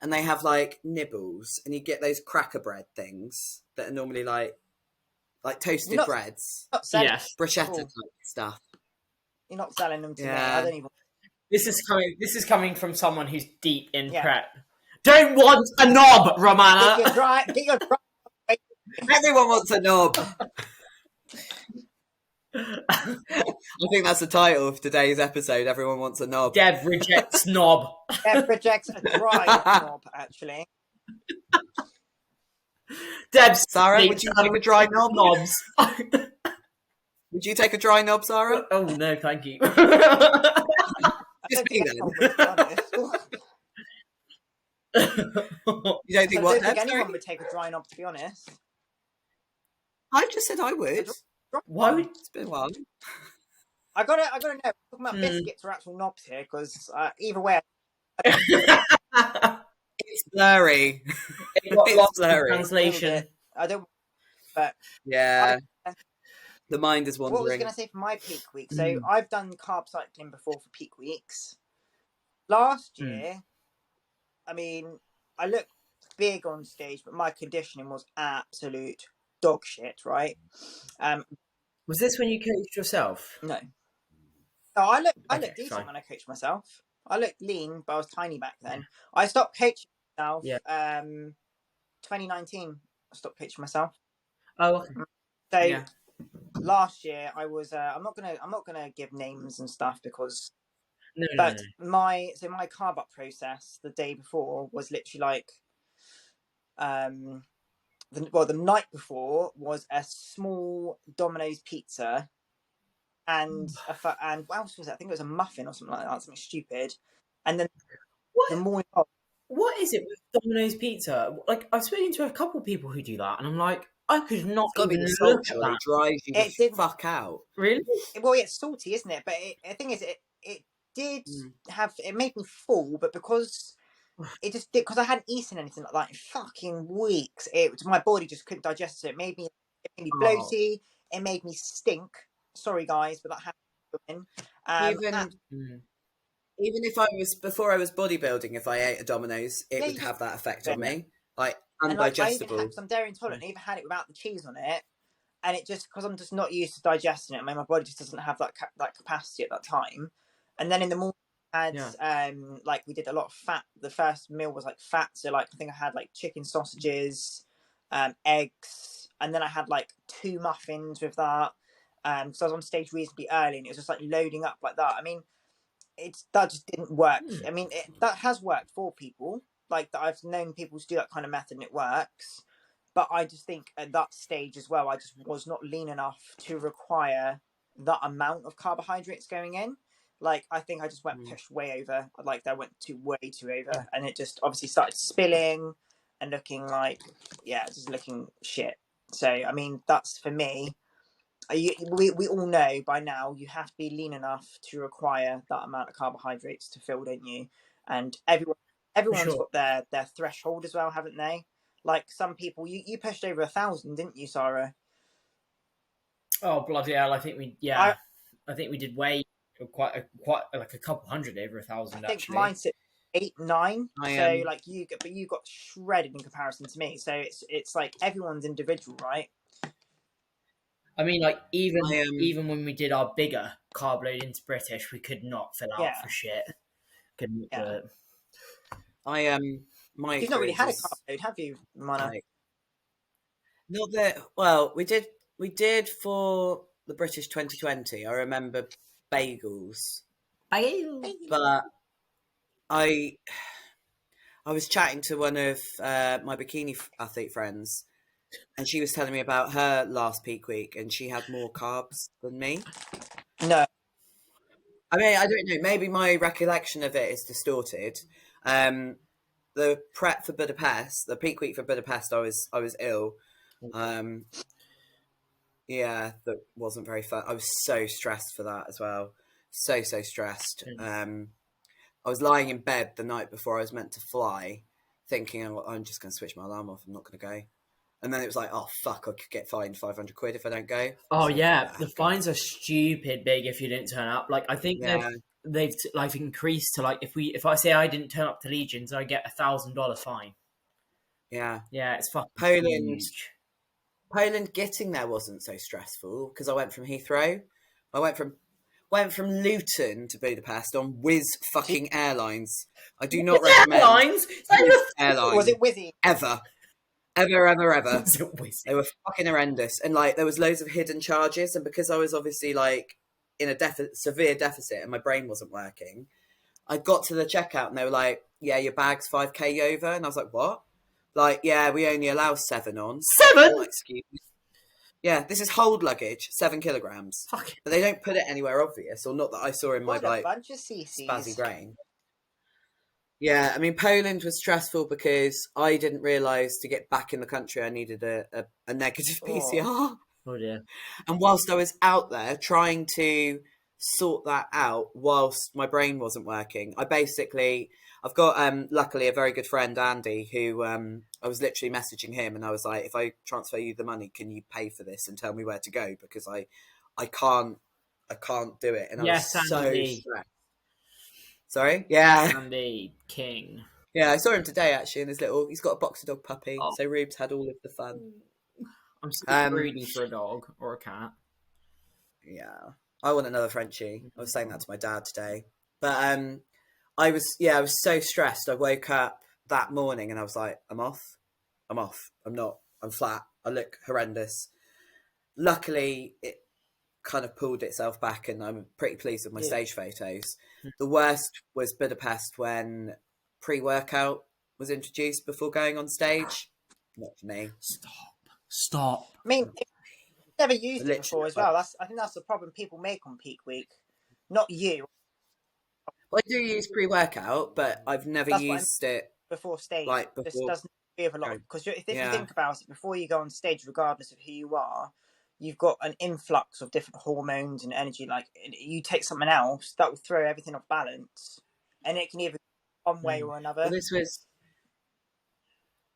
and they have like nibbles and you get those cracker bread things that are normally like toasted breads. Yes. Bruschetta type stuff. You're not selling them to me. I don't even... This is coming from someone who's deep in prep. Don't want a knob, Romana. Get your dry. Everyone wants a knob. I think that's the title of today's episode. Everyone wants a knob. Deb rejects knob. Deb rejects a dry knob, actually. Deb, Sarah, would you take a dry knob? Knobs. Would you take a dry knob, Sarah? Oh no, thank you. Just me then. You don't think what? I don't think anyone would take a dry knob, to be honest. I just said I would. Why would... It's been a while. I gotta know. We're talking about biscuits or actual knobs here, because either way, it's blurry. It's blurry. Translation. I don't. But yeah, the mind is wandering. What was I going to say for my peak week? So I've done carb cycling before for peak weeks. Last year, I mean, I looked big on stage, but my conditioning was absolute dog shit, right? Was this when you coached yourself? No. No, I looked decent fine. when I coached myself. I looked lean, but I was tiny back then. I stopped coaching myself. 2019. I stopped coaching myself. Oh, okay. So last year I was. I'm not gonna give names and stuff because. No. my carb up process the day before was literally like, the night before was a small Domino's pizza, and what else was it? I think it was a muffin or something like that, something stupid. And then the morning of, what is it with Domino's pizza? Like, I've spoken to a couple of people who do that, and I'm like, I could not even look at that. It drives you the fuck out. Really? Well, it's salty, isn't it? But the thing is, it did have, it made me full, but because it just did, because I hadn't eaten anything like that in fucking weeks, my body just couldn't digest it. It made me bloaty. It made me stink. Sorry, guys, but that happened. Even if before I was bodybuilding, if I ate a Domino's, it would have that effect on me, like undigestible. Because I'm dairy intolerant, I even had it without the cheese on it, and it just, because I'm just not used to digesting it. I mean, my body just doesn't have that capacity at that time. And then in the morning, I had like, we did a lot of fat. The first meal was like fat, so like I think I had like chicken sausages, eggs, and then I had like 2 muffins with that. Because I was on stage reasonably early, and it was just like loading up like that. I mean, that just didn't work. I mean, that has worked for people. Like, that I've known people to do that kind of method, and it works. But I just think at that stage as well, I just was not lean enough to require that amount of carbohydrates going in. Like, I think I just went pushed way over. Like, I went way too over, and it just obviously started spilling and looking like, just looking shit. So, I mean, that's for me. We all know by now you have to be lean enough to require that amount of carbohydrates to fill, don't you? And everyone's got their threshold as well, haven't they? Like, some people, you pushed over 1,000, didn't you, Sara? Oh, bloody hell! I think we I think we did quite like a couple hundred over 1,000. I think actually. Mine's at 8, 9. So like you got shredded in comparison to me. So it's like everyone's individual, right? I mean, like, even when we did our bigger carb load into British, we could not fill out for shit. Couldn't do it. You've not really had a carb load, have you, Romana? Not that. Well, we did for the British 2020. I remember bagels. But I was chatting to one of my bikini athlete friends, and she was telling me about her last peak week, and she had more carbs than me. No. I mean, I don't know. Maybe my recollection of it is distorted. the prep for Budapest, the peak week for Budapest, I was ill. Yeah, that wasn't very fun. I was so stressed for that as well. So stressed. I was lying in bed the night before I was meant to fly, thinking, oh, I'm just going to switch my alarm off. I'm not going to go. And then it was like, oh fuck, I could get fined 500 quid if I don't go. Oh so, yeah, the fines are stupid big if you didn't turn up. Like I think they've like increased to like if I say I didn't turn up to Legions, I get $1,000 fine. Yeah, it's fucking Poland. huge. Poland getting there wasn't so stressful because I went from Heathrow. I went from Luton to Budapest on Wizz fucking Airlines. I do not recommend Airlines. Airlines. Was it Wizzy? Ever. They were fucking horrendous, and like there was loads of hidden charges. And because I was obviously like in a severe deficit and my brain wasn't working, I got to the checkout and they were like, "Yeah, your bag's 5k over," and I was like, "What?" Like, yeah, we only allow 7 on. 7? Oh, excuse me. Yeah, this is hold luggage, 7 kilograms. Fuck. But they don't put it anywhere obvious, or not that I saw in my like spazzy brain. Yeah, I mean, Poland was stressful because I didn't realise to get back in the country I needed a negative PCR. Oh dear. And whilst I was out there trying to sort that out, whilst my brain wasn't working, I've got luckily a very good friend, Andy, who I was literally messaging him and I was like, if I transfer you the money, can you pay for this and tell me where to go? Because I can't do it. And I was so stressed. Sorry? Yeah. Andy King. Yeah, I saw him today actually, and he's got a boxer dog puppy. Oh. So Rube's had all of the fun. I'm still breeding for a dog or a cat. Yeah. I want another Frenchie. I was saying that to my dad today. But I was so stressed. I woke up that morning and I was like, I'm off. I'm flat. I look horrendous. Luckily, it kind of pulled itself back and I'm pretty pleased with my stage photos. The worst was Budapest when pre-workout was introduced before going on stage. Not for me. Stop. I mean, never used it before as well. I think that's the problem people make on peak week. Not you. Well, I do use pre-workout, but I've never used it before stage. Like before. This doesn't give a lot because if you think about it, before you go on stage, regardless of who you are, you've got an influx of different hormones and energy. Like you take something else, that will throw everything off balance, and it can either go one way or another. Well,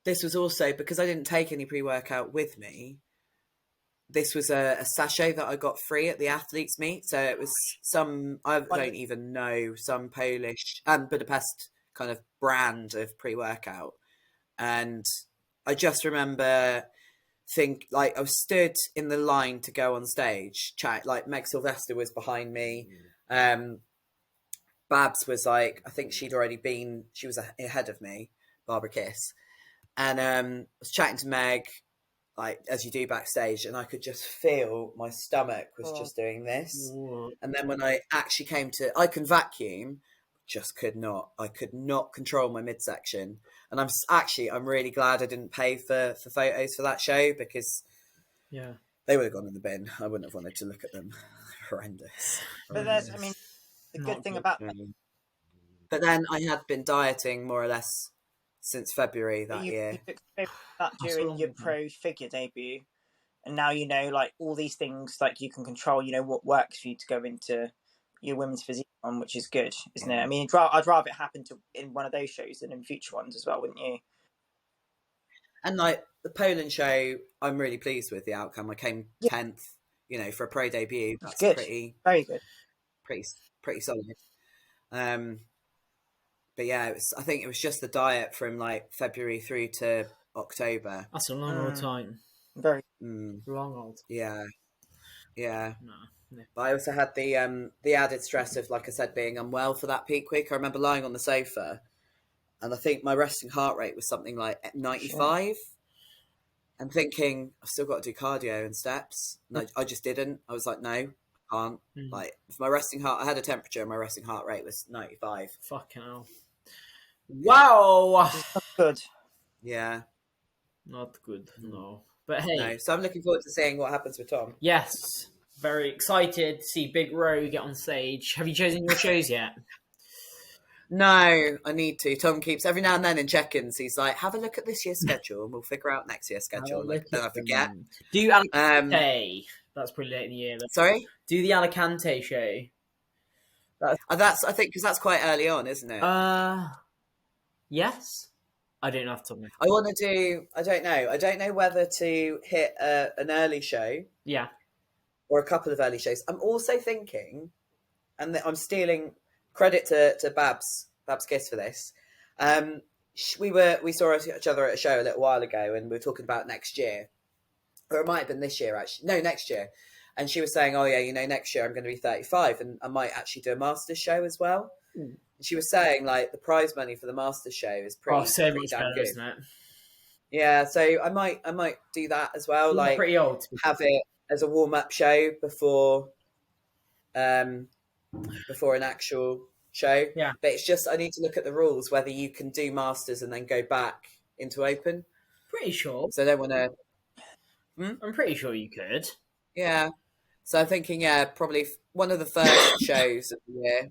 this was also because I didn't take any pre-workout with me. This was a sachet that I got free at the athletes meet. So it was some Polish and Budapest kind of brand of pre-workout. And I just remember I was stood in the line to go on stage, like Meg Sylvester was behind me. Babs was like, I think she was ahead of me, Barbara Kiss. And I was chatting to Meg, like as you do backstage, and I could just feel my stomach was just doing this. And then when I actually I can vacuum, I could not control my midsection. And I'm really glad I didn't pay for photos for that show because they would have gone in the bin. I wouldn't have wanted to look at them. Horrendous. But the good thing about that. But then I had been dieting more or less since February that year. You experienced that during your pro figure debut, and now you know like all these things like you can control. You know what works for you to go into your women's physique on, which is good, isn't it? I mean, I'd rather it happen in one of those shows than in future ones as well, wouldn't you? And like the Poland show, I'm really pleased with the outcome. I came 10th, for a pro debut. That's good. Very good, pretty solid. But yeah, I think it was just the diet from like February through to October. That's a long old time. Very long old. Yeah. No. But I also had the added stress of, like I said, being unwell for that peak week. I remember lying on the sofa, and I think my resting heart rate was something like 95, and thinking I've still got to do cardio and steps. And I just didn't. I was like, no, I can't. Like, if I had a temperature, and my resting heart rate was 95. Fucking hell. Wow. Not good. Yeah. Not good. No. But hey. No. So I'm looking forward to seeing what happens with Tom. Yes. Very excited to see Big Ro get on stage. Have you chosen your shows yet? No, I need to. Tom keeps every now and then in check-ins. He's like, "Have a look at this year's schedule, and we'll figure out next year's schedule." Like, then I forget. Do Alicante. That's pretty late in the year. Though. Sorry, do the Alicante show. That's I think because that's quite early on, isn't it? Yes. I don't know if Tom. I want to do. I don't know. I don't know whether to hit an early show. Yeah. Or a couple of early shows. I'm also thinking, and I'm stealing credit to Babs Kiss for this. We saw each other at a show a little while ago, and we were talking about next year, or it might have been this year actually. No, next year. And she was saying, "Oh yeah, next year I'm going to be 35, and I might actually do a Masters show as well." And she was saying like the prize money for the Masters show is pretty much damn better, good, isn't it? Yeah, so I might do that as well. You're like pretty old. Have it as a warm-up show before an actual show. Yeah. But it's just I need to look at the rules, whether you can do Masters and then go back into Open. Pretty sure. So I don't want to... I'm pretty sure you could. Yeah. So I'm thinking, probably one of the first shows of the year,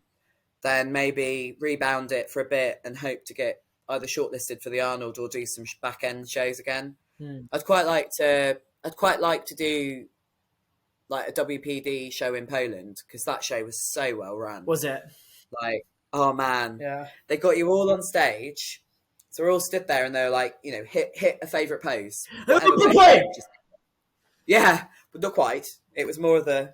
then maybe rebound it for a bit and hope to get either shortlisted for the Arnold or do some back-end shows again. I'd quite like to do like a WPD show in Poland, because that show was so well run. Was it? Like, oh man, yeah, they got you all on stage, so we're all stood there and they're like, hit a favourite pose. Yeah, but not quite. It was more of the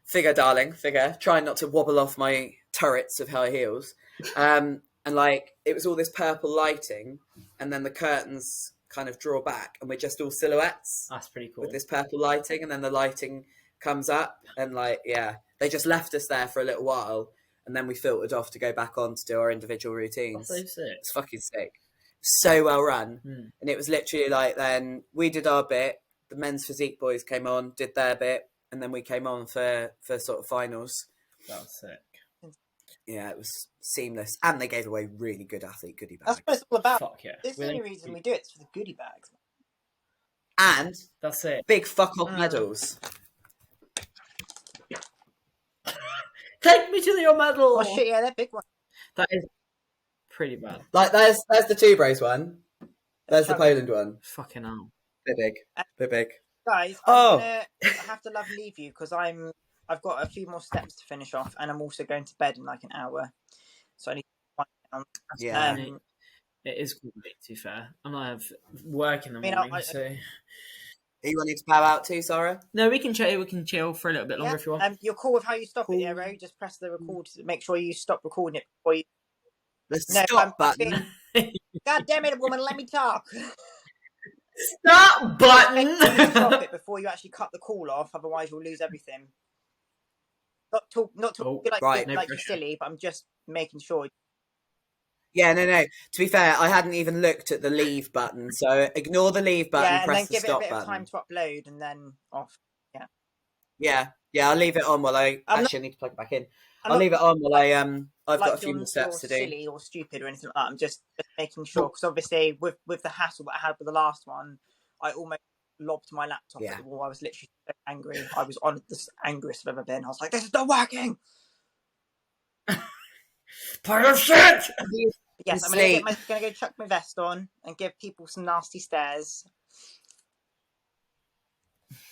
figure, darling, figure. Trying not to wobble off my turrets of high heels, and like it was all this purple lighting, and then the curtains kind of draw back and we're just all silhouettes. That's pretty cool. With this purple lighting, and then the lighting comes up, and like, yeah, they just left us there for a little while, and then we filtered off to go back on to do our individual routines. That's so sick. It's fucking sick. So well run. And it was literally like, then we did our bit, the men's physique boys came on, did their bit, and then we came on for sort of finals. That's sick. Yeah, it was seamless, and they gave away really good athlete goodie bags. That's what it's all about. Fuck yeah. It's the only reason we do it. It's for the goodie bags. And that's it. Big fuck off medals. Take me to your medal. Oh shit! Yeah, they're big ones. That is pretty bad. Like there's the Two Bros one. There's the Poland one. Fucking hell. They're big. Guys, I'm gonna have to love and leave you because I've got a few more steps to finish off, and I'm also going to bed in like an hour, so I need to wind down. Yeah, it is cool, to be fair. I might have work in the morning, so. Are you wanting to bow out too, Sara? No, we can chill. We can chill for a little bit longer if you want. You're cool with how you stop it, yeah, Ro? Just press the record. Make sure you stop recording it before you. The stop button. God damn it, woman! Let me talk. Stop button. Stop it before you actually cut the call off. Otherwise, you'll lose everything. Not talk like you're silly, but I'm just making sure. Yeah, no. To be fair, I hadn't even looked at the leave button, so ignore the leave button. Yeah, and press then give the stop it a bit button. of time to upload, and then off. Yeah. I'll leave it on while I I need to plug it back in. I'll leave it on while I've got a few more steps to do. Silly or stupid or anything like that. I'm just making sure, because obviously with the hassle that I had with the last one, I almost lobbed my laptop at the wall. I was literally so angry. I was on the angriest I've ever been. I was like, "This is not working." Part of shit. Yes, I'm gonna go chuck my vest on and give people some nasty stares.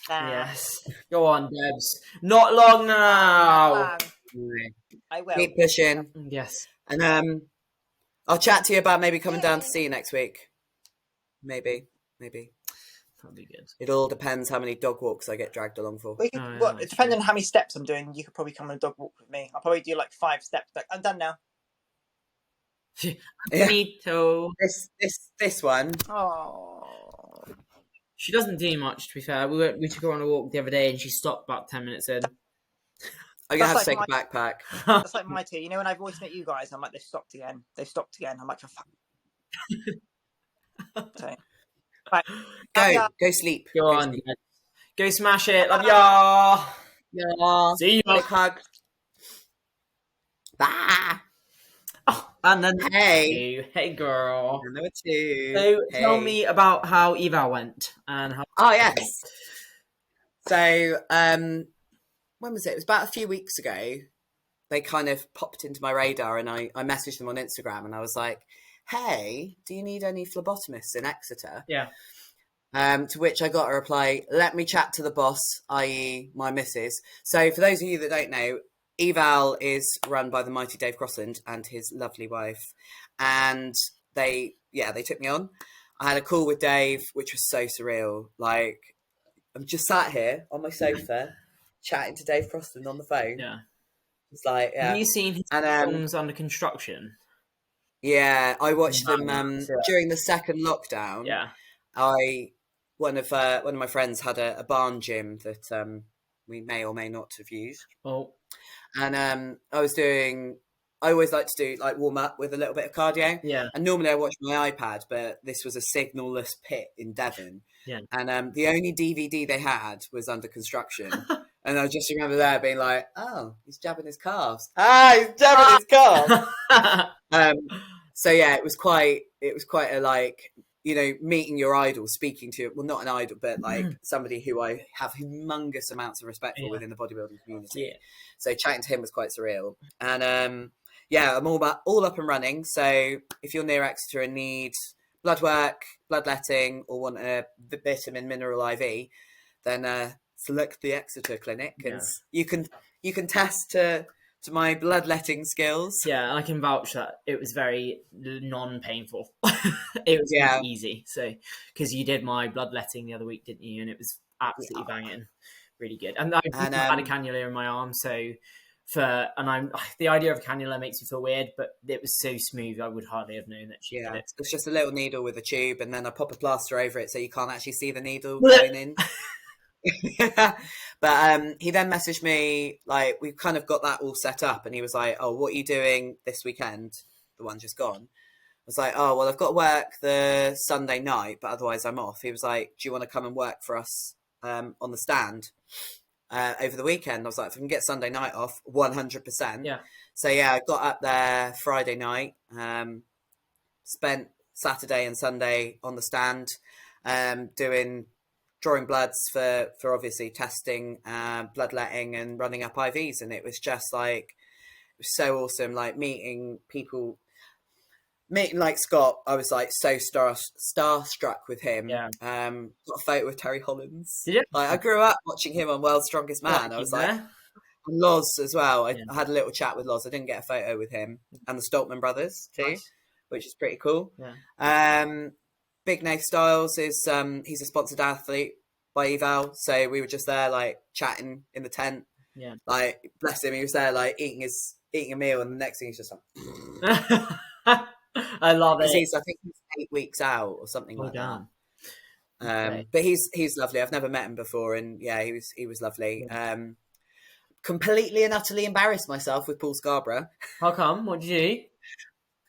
Yes. Go on, Debs. Not long now. I will. Keep pushing. Yes. And I'll chat to you about maybe coming down to see you next week. Maybe. That'll be good. It all depends how many dog walks I get dragged along for. It depends on how many steps I'm doing. You could probably come on a dog walk with me. I'll probably do like 5 steps. Like, I'm done now. Me too. This one. Oh. She doesn't do much, to be fair. We took her on a walk the other day and she stopped about 10 minutes in. I'm going to have to take a backpack. That's like my two. You know, when I voice met you guys, I'm like, they've stopped again. I'm like, for fuck. So, right. Go sleep. Go on. Sleep. Go smash it. Love y'all. Yeah. See you. Big hug. Bye. Oh, and then hey girl. Number 2. So tell me about how eval went and how. Oh yes. So when was it? It was about a few weeks ago. they kind of popped into my radar, and I messaged them on Instagram, and I was like, hey, do you need any phlebotomists in Exeter? Yeah. To which I got a reply, let me chat to the boss, i.e. my missus. So for those of you that don't know, Eval is run by the mighty Dave Crossland and his lovely wife. And they took me on. I had a call with Dave, which was so surreal. Like, I'm just sat here on my sofa, chatting to Dave Crossland on the phone. Yeah. It's like, yeah. Have you seen his films under construction? Yeah, I watched them during the second lockdown. Yeah. One of my friends had a barn gym that we may or may not have used. Oh. And I always like to do like warm up with a little bit of cardio. Yeah. And normally I watch my iPad, but this was a signal-less pit in Devon. Yeah. And the only DVD they had was under construction. And I just remember there being like, oh, he's jabbing his calves. He's jabbing his calves. So yeah, it was quite a like, you know, meeting your idol, speaking to, well, not an idol, but like somebody who I have humongous amounts of respect for within the bodybuilding community. Yeah. So chatting to him was quite surreal. And I'm all up and running. So if you're near Exeter and need blood work, bloodletting, or want a vitamin mineral IV, then select the Exeter clinic, and you can test to my bloodletting skills. Yeah, I can vouch that it was very non-painful. It was really easy. So, because you did my bloodletting the other week, didn't you? And it was absolutely banging, really good. And I had a cannula in my arm, so the idea of a cannula makes me feel weird, but it was so smooth, I would hardly have known that she did it. It's just a little needle with a tube, and then I pop a plaster over it so you can't actually see the needle going in. But he then messaged me, like, we've kind of got that all set up, and he was like, oh, what are you doing this weekend? The one just gone. I was like, oh, well, I've got to work the Sunday night, but otherwise I'm off. He was like, do you want to come and work for us on the stand over the weekend? I was like, if I can get Sunday night off, 100%. Yeah. So yeah, I got up there Friday night, spent Saturday and Sunday on the stand, drawing bloods for obviously testing, bloodletting, and running up IVs. And it was just like, it was so awesome, like meeting like Scott. I was like so starstruck with him. Yeah. Got a photo with Terry Hollins. Did you? Like, I grew up watching him on World's Strongest Man. I was like, and Loz as well. I had a little chat with Loz. I didn't get a photo with him, and the Stoltman brothers too, which is pretty cool. Yeah. Big Nath Styles is he's a sponsored athlete by Eval, so we were just there like chatting in the tent. Yeah. Like, bless him, he was there like eating a meal, and the next thing he's just like I love it. I think he's 8 weeks out or something like that. Okay. But he's lovely. I've never met him before, and yeah, he was lovely. Yeah. Completely and utterly embarrassed myself with Paul Scarborough. How come? What did you do?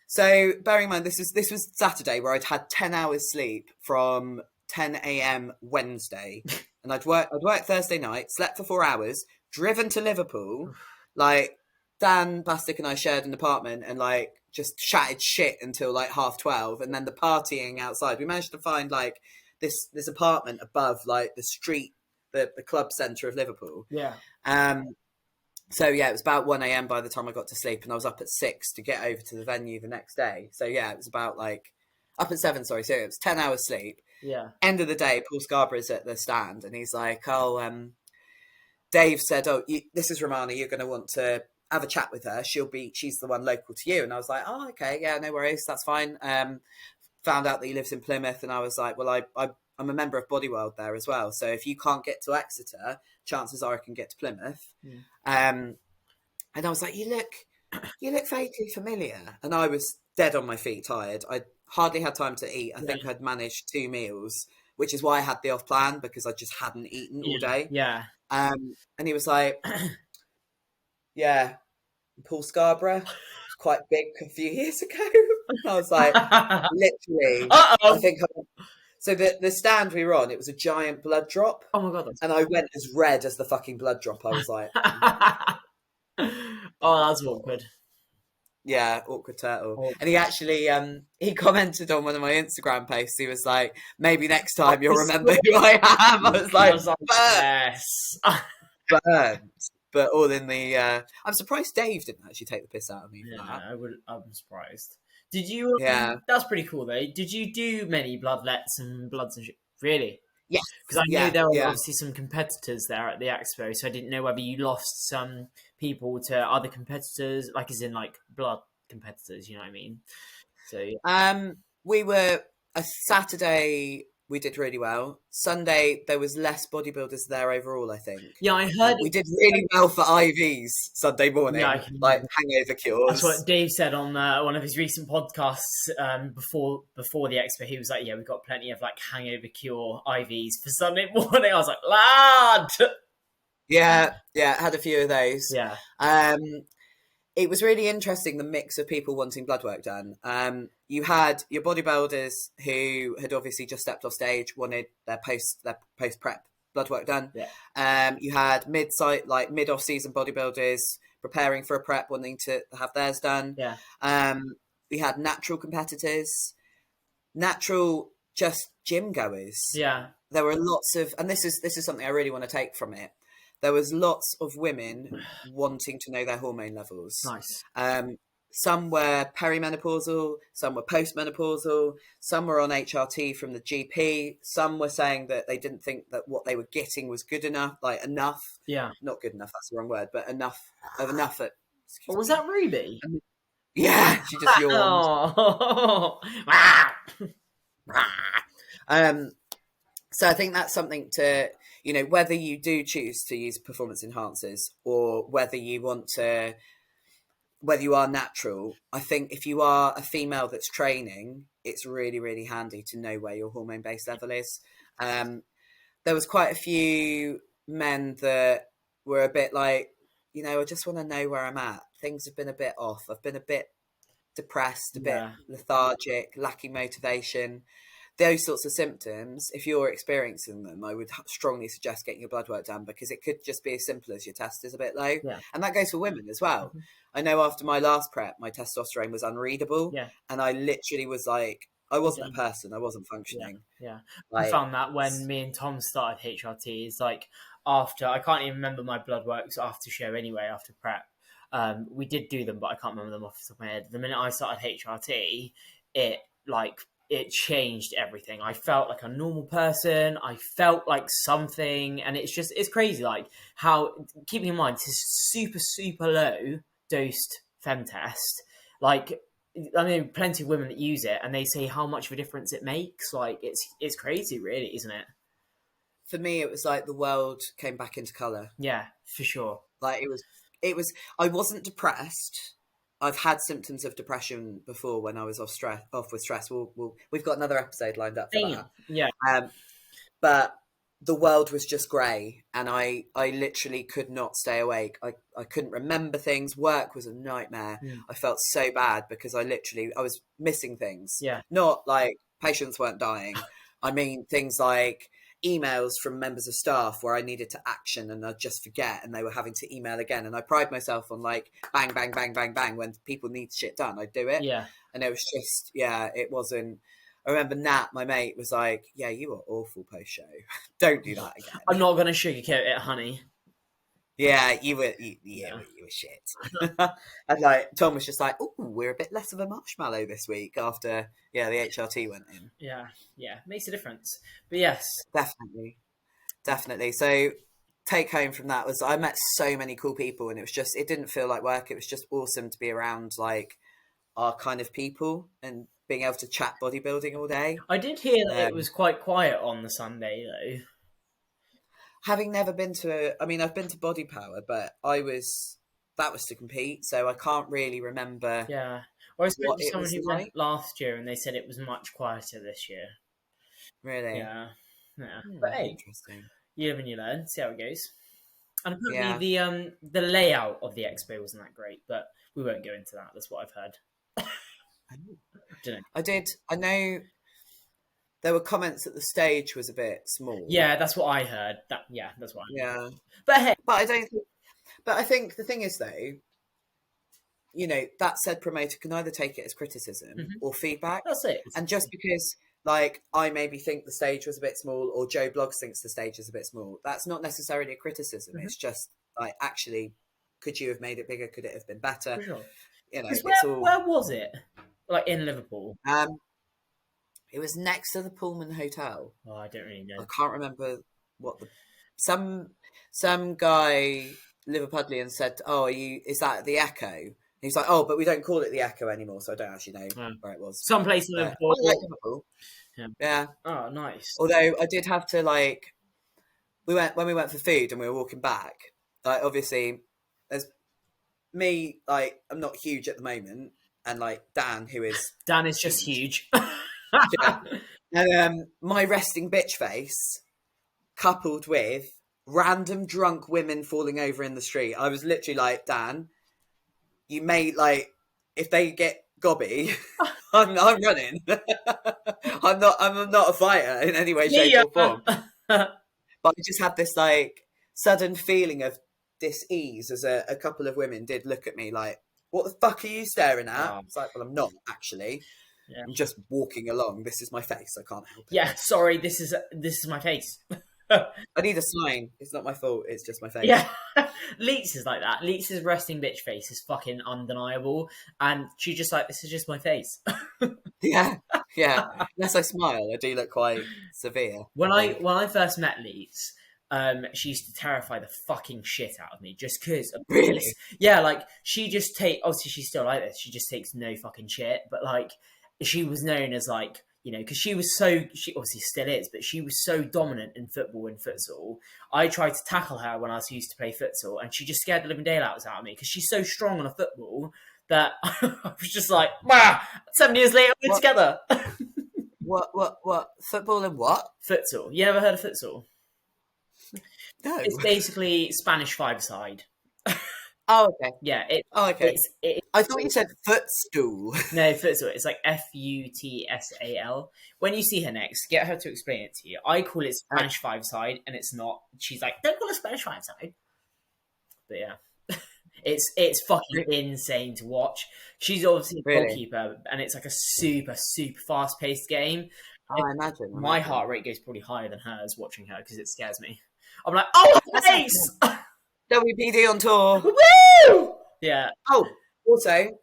So, bearing in mind, this was Saturday, where I'd had 10 hours sleep from 10 a.m. Wednesday, and I'd worked Thursday night, slept for 4 hours, driven to Liverpool. Like, Dan Bastick and I shared an apartment, and like just chatted shit until like 12:30, and then the partying outside. We managed to find like this apartment above like the street, the club centre of Liverpool. Yeah. So yeah, it was about 1 a.m. by the time I got to sleep, and I was up at 6 to get over to the venue the next day. So yeah, it was about like up at 7. Sorry, so it was 10 hours sleep. Yeah. End of the day, Paul Scarborough's at the stand, and he's like, "Oh, Dave said, this is Romana. You're going to want to have a chat with her. She's the one local to you." And I was like, "Oh, okay, yeah, no worries, that's fine." Found out that he lives in Plymouth, and I was like, "Well, I'm a member of Bodyworld there as well. So if you can't get to Exeter, chances are I can get to Plymouth." And I was like, you look vaguely familiar. And I was dead on my feet, tired. I hardly had time to eat. I think I'd managed 2 meals, which is why I had the off plan, because I just hadn't eaten all day. Yeah. And he was like, yeah, Paul Scarborough was quite big a few years ago. And I was like, literally, I think so the stand we were on, it was a giant blood drop. Oh my God. And I went as red as the fucking blood drop. I was like, oh, that's awkward. Yeah, awkward turtle. Oh. And he actually, he commented on one of my Instagram posts. He was like, maybe next time you'll remember who I am. I was like, yes. Burnt. but all in the. I'm surprised Dave didn't actually take the piss out of me for that. I'm surprised. Did you? Yeah, That's pretty cool though. Did you do many bloodlets and bloods and shit? Really? yes, Because I know there are yeah. obviously some competitors there at the expo, so I didn't know whether you lost some people to other competitors, like as in like blood competitors. You know what I mean? So yeah. We were a Saturday. We did really well. Sunday there was less bodybuilders there overall. I think. Yeah, I heard. We did really well for IVs Sunday morning, Yeah, I can like imagine. hangover cures. That's what Dave said on one of his recent podcasts before the expo. He was like, "Yeah, we've got plenty of like hangover cure IVs for Sunday morning." I was like, "Lad!" Yeah, had a few of those. Yeah. It was really interesting, the mix of people wanting blood work done. You had your bodybuilders who had obviously just stepped off stage, wanted their post prep blood work done. Yeah. You had mid off season bodybuilders preparing for a prep, wanting to have theirs done. Yeah. We had natural competitors, natural just gym goers. Yeah. There were lots of, and this is something I really want to take from it. There was lots of women wanting to know their hormone levels. Nice. Some were perimenopausal, some were postmenopausal, some were on HRT from the GP. Some were saying that they didn't think that what they were getting was good enough, like enough. Yeah. Not good enough, that's the wrong word, but enough. At. What was that, Ruby? Yeah, she just yawned. Oh. So I think that's something to, whether you do choose to use performance enhancers or whether you are natural, I think if you are a female that's training, it's really, really handy to know where your hormone-based level is. There was quite a few men that were a bit like, I just want to know where I'm at. Things have been a bit off. I've been a bit depressed, a bit lethargic, lacking motivation. Those sorts of symptoms, if you're experiencing them, I would strongly suggest getting your blood work done, because it could just be as simple as your test is a bit low. Yeah. And that goes for women as well. Mm-hmm. I know after my last prep, my testosterone was unreadable. Yeah. And I literally was like, I wasn't a person. I wasn't functioning. Yeah. Like, I found that when me and Tom started HRT, it's like after, I can't even remember my blood works after show anyway, after prep. We did do them, but I can't remember them off the top of my head. The minute I started HRT, it changed everything. I felt like a normal person. I felt like something, and it's crazy. Like how, keeping in mind, this is super, super low dosed femtest. Like, I mean, plenty of women that use it, and they say how much of a difference it makes. Like, it's crazy, really, isn't it? For me, it was like the world came back into colour. Yeah, for sure. Like it was. I wasn't depressed. I've had symptoms of depression before when I was off with stress. We've got another episode lined up for that. Yeah. But the world was just grey, and I literally could not stay awake. I couldn't remember things. Work was a nightmare. I felt so bad because I was missing things. Yeah. Not like patients weren't dying. I mean, things like emails from members of staff where I needed to action and I'd just forget, and they were having to email again. And I pride myself on like bang, bang, bang, bang, bang. When people need shit done, I'd do it. Yeah. And it was just, it wasn't. I remember Nat, my mate, was like, yeah, you were awful post-show. Don't do that again. I'm not going to sugarcoat it, honey. Yeah, you were shit. And like Tom was just like, oh, we're a bit less of a marshmallow this week after the HRT went in. Yeah, makes a difference. But yes, definitely. So take home from that was I met so many cool people, and it didn't feel like work. It was just awesome to be around like our kind of people and being able to chat bodybuilding all day. I did hear that it was quite quiet on the Sunday though. Having never been I've been to Body Power, but that was to compete, so I can't really remember. Yeah. Well, I spoke to someone who went last year, and they said it was much quieter this year. Really? Yeah. But hey, interesting. You live and you learn. See how it goes. And apparently the layout of the expo wasn't that great, but we won't go into that. That's what I've heard. I know. There were comments that the stage was a bit small. Yeah, that's what I heard. That's what I heard. Yeah. But hey. But I think the thing is, though, that said promoter can either take it as criticism or feedback. That's it. And just because like I maybe think the stage was a bit small, or Joe Bloggs thinks the stage is a bit small, that's not necessarily a criticism. Mhm. It's just like, actually, could you have made it bigger? Could it have been better? For sure. You know, 'Cause it's all. where was it? Like in Liverpool? It was next to the Pullman Hotel. Oh, I don't really know. I can't remember what the some guy Liverpudlian said, "Oh, is that the Echo?" And he's like, "Oh, but we don't call it the Echo anymore, so I don't actually know where it was." Some place in Liverpool. I like Liverpool. Yeah. Oh, nice. Although I did have to like, when we went for food and we were walking back. Like, obviously, there's me. Like, I'm not huge at the moment, and like Dan, who is just huge. Yeah. And my resting bitch face, coupled with random drunk women falling over in the street. I was literally like, Dan, you may, like, if they get gobby, I'm running. I'm not a fighter in any way, shape, or form. But I just had this like sudden feeling of dis-ease as a couple of women did look at me like, "What the fuck are you staring at?" I was like, "Well, I'm not actually. Yeah. I'm just walking along. This is my face. I can't help it." Yeah, sorry. This is my face. I need a sign. It's not my fault. It's just my face. Yeah. Leets is like that. Leets' resting bitch face is fucking undeniable. And she just like, this is just my face. Yeah. Unless I smile, I do look quite severe. When I first met Leets, she used to terrify the fucking shit out of me just because. Really? Yeah, like, she just obviously she's still like this. She just takes no fucking shit. But like, she was known as like, you know, because she obviously still is, but she was so dominant in football and futsal. I tried to tackle her when I used to play futsal, and she just scared the living daylights out of me because she's so strong on a football that I was just like, wow, 7 years later, we're together. What? Football and what? Futsal. You never heard of futsal? No. It's basically Spanish five-a-side. Oh, okay. Yeah. Okay. I thought you said footstool. No, futsal. It's like Futsal. When you see her next, get her to explain it to you. I call it Spanish five-side, and it's not. She's like, don't call it Spanish five-side. But yeah, it's fucking insane to watch. She's obviously a goalkeeper, and it's like a super, super fast-paced game. I imagine. My heart rate goes probably higher than hers watching her because it scares me. I'm like, oh, face! WPD on tour. Woo! Yeah. Oh, also,